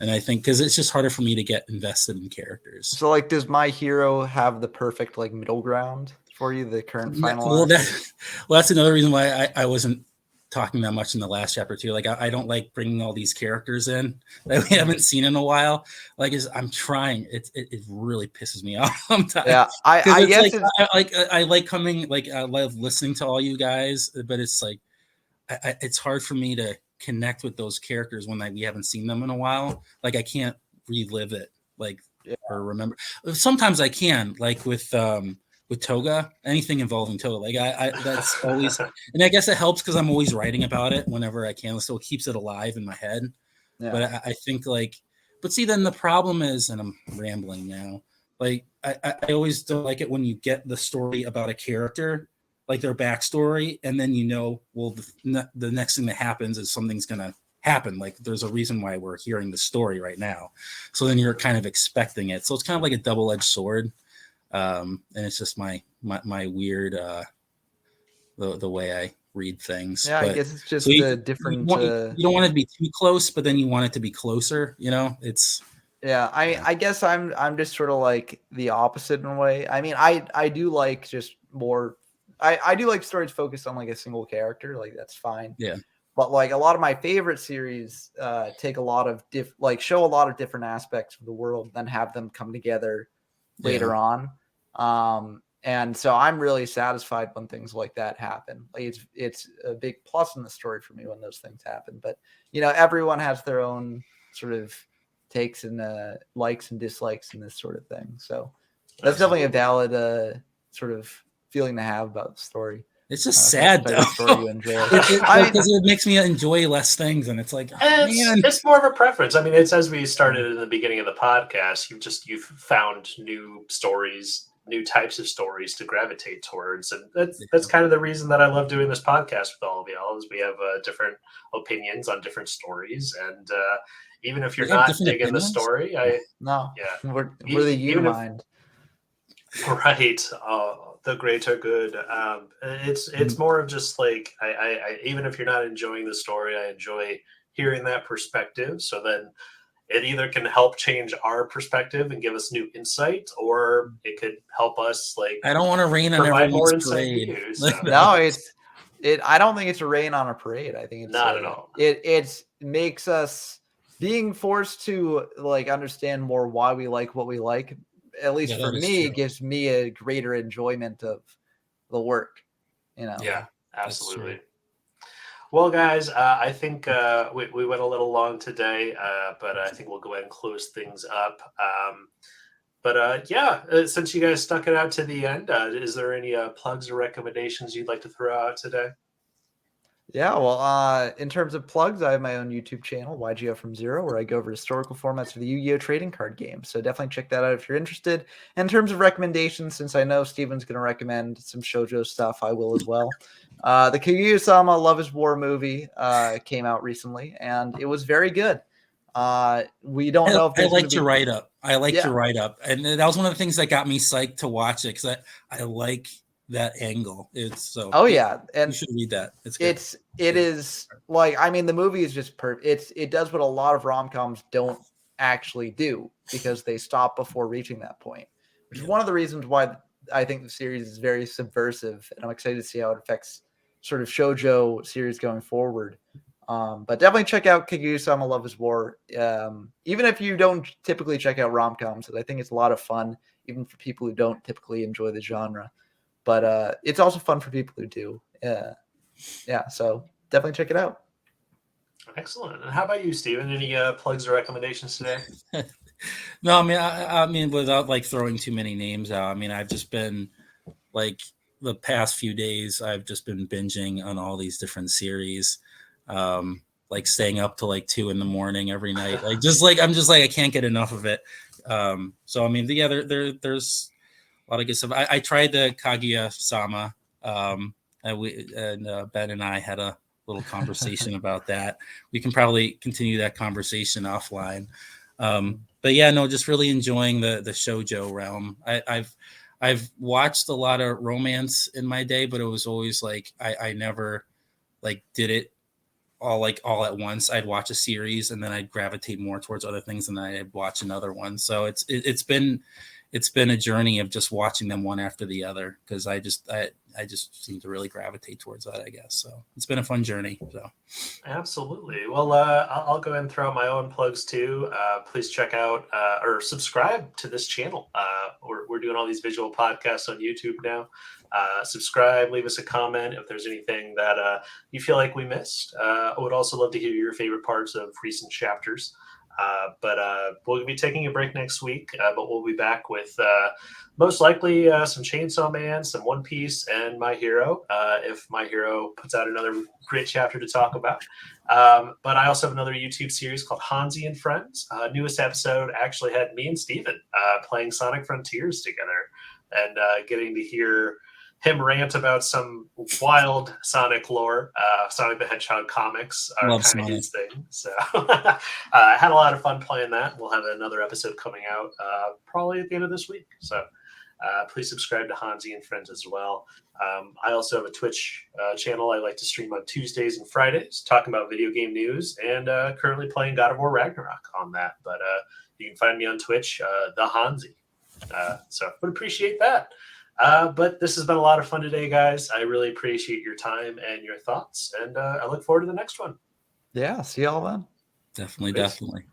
Speaker 3: and I think because it's just harder for me to get invested in characters.
Speaker 4: So like, does My Hero have the perfect like middle ground for you? The current final.
Speaker 3: Well, that's another reason why I wasn't talking that much in the last chapter too. Like I don't like bringing all these characters in that we haven't seen in a while. Like I'm trying, it really pisses me off sometimes.
Speaker 4: Yeah, I guess
Speaker 3: like, I like coming, like I love listening to all you guys, but it's like it's hard for me to connect with those characters when we haven't seen them in a while. Like I can't relive it, like or remember. Sometimes I can, like with Toga, anything involving Toga, like I that's always, and I guess it helps because I'm always writing about it whenever I can, so it keeps it alive in my head. Yeah. But I think like, but see, then the problem is, and I'm rambling now, like I always don't like it when you get the story about a character, like their backstory, and then well the next thing that happens is something's gonna happen. Like there's a reason why we're hearing the story right now, so then you're kind of expecting it. So it's kind of like a double-edged sword. And it's just my weird the way I read things.
Speaker 4: Yeah, but, I guess it's just different.
Speaker 3: You don't want it to be too close, but then you want it to be closer. You know, it's.
Speaker 4: Yeah, I guess I'm just sort of like the opposite in a way. I mean, I do like just more. I do like stories focused on like a single character. Like that's fine.
Speaker 3: Yeah.
Speaker 4: But like a lot of my favorite series take a lot of show a lot of different aspects of the world, then have them come together later on. And so I'm really satisfied when things like that happen. Like it's a big plus in the story for me when those things happen. But everyone has their own sort of takes and likes and dislikes in this sort of thing. So that's definitely a valid sort of feeling to have about the story.
Speaker 3: It's just sad though. Because it makes me enjoy less things, and it's like
Speaker 1: it's more of a preference. I mean, it's as we started in the beginning of the podcast. You've found new stories, new types of stories to gravitate towards, and that's kind of the reason that I love doing this podcast with all of y'all. Is we have different opinions on different stories, and even if you're not digging the story,
Speaker 4: we're the you mind,
Speaker 1: right? The greater good. It's more of just like I even if you're not enjoying the story, I enjoy hearing that perspective. So then it either can help change our perspective and give us new insight, or it could help us like
Speaker 3: I don't want to rain on everyone's parade.
Speaker 4: No, I don't think it's a rain on a parade. I think it's
Speaker 1: Not at all.
Speaker 4: It makes us being forced to like understand more why we like what we like. At least
Speaker 3: Yeah,
Speaker 4: for
Speaker 3: that is
Speaker 4: me,
Speaker 3: true.
Speaker 4: gives me a greater enjoyment of the work.
Speaker 1: Yeah,
Speaker 3: That's true.
Speaker 1: absolutely. Well, guys, I think we went a little long today, but I think we'll go ahead and close things up. Since you guys stuck it out to the end, is there any plugs or recommendations you'd like to throw out today?
Speaker 4: Yeah, well, in terms of plugs, I have my own YouTube channel, YGO from Zero, where I go over historical formats for the Yu-Gi-Oh! Trading card game. So definitely check that out if you're interested. And in terms of recommendations, since I know Steven's going to recommend some shoujo stuff, I will as well. The Kaguya-sama Love is War movie came out recently, and it was very good. We don't know if
Speaker 3: I
Speaker 4: there's
Speaker 3: liked
Speaker 4: your
Speaker 3: write-up.
Speaker 4: Yeah.
Speaker 3: Your write-up. And that was one of the things that got me psyched to watch it, because I like that angle. It's so
Speaker 4: Oh yeah, and
Speaker 3: you should read that. It's good.
Speaker 4: It is like, I mean, the movie is just it does what a lot of rom-coms don't actually do, because they stop before reaching that point, which is one of the reasons why I think the series is very subversive, and I'm excited to see how it affects sort of shoujo series going forward. But definitely check out Kaguya-sama Love is War. Even if you don't typically check out rom-coms, I think it's a lot of fun, even for people who don't typically enjoy the genre. But it's also fun for people who do. Yeah, so definitely check it out.
Speaker 1: Excellent. And how about you, Steven? Any plugs or recommendations today?
Speaker 3: No, I mean, without like throwing too many names out, I mean, I've just been like the past few days, I've just been binging on all these different series, like staying up till like 2 a.m. every night. I'm just like, I can't get enough of it. So I mean, yeah, there's a lot of good stuff. I tried the Kaguya-sama, and Ben and I had a little conversation about that. We can probably continue that conversation offline. But yeah, no, just really enjoying the shoujo realm. I've watched a lot of romance in my day, but it was always like I never like did it all at once. I'd watch a series and then I'd gravitate more towards other things, and then I'd watch another one. So it's been a journey of just watching them one after the other, because I just seem to really gravitate towards that, I guess. So it's been a fun journey. So
Speaker 1: Absolutely. Well, I'll go ahead and throw out my own plugs too. Please check out or subscribe to this channel. We're doing all these visual podcasts on YouTube now. Subscribe, leave us a comment if there's anything that you feel like we missed. I would also love to hear your favorite parts of recent chapters. But we'll be taking a break next week, but we'll be back with most likely some Chainsaw Man, some One Piece, and My Hero, if My Hero puts out another great chapter to talk about. But I also have another YouTube series called Honzy and Friends. Newest episode actually had me and Steven playing Sonic Frontiers together, and getting to hear him rant about some wild Sonic lore. Sonic the Hedgehog comics are kind of his thing. So I had a lot of fun playing that. We'll have another episode coming out probably at the end of this week. So please subscribe to Honzy and Friends as well. I also have a Twitch channel I like to stream on Tuesdays and Fridays, talking about video game news, and currently playing God of War Ragnarok on that. But you can find me on Twitch, the Honzy. So I would appreciate that. But this has been a lot of fun today, guys. I really appreciate your time and your thoughts, and I look forward to the next one.
Speaker 4: Yeah, see y'all then.
Speaker 3: definitely.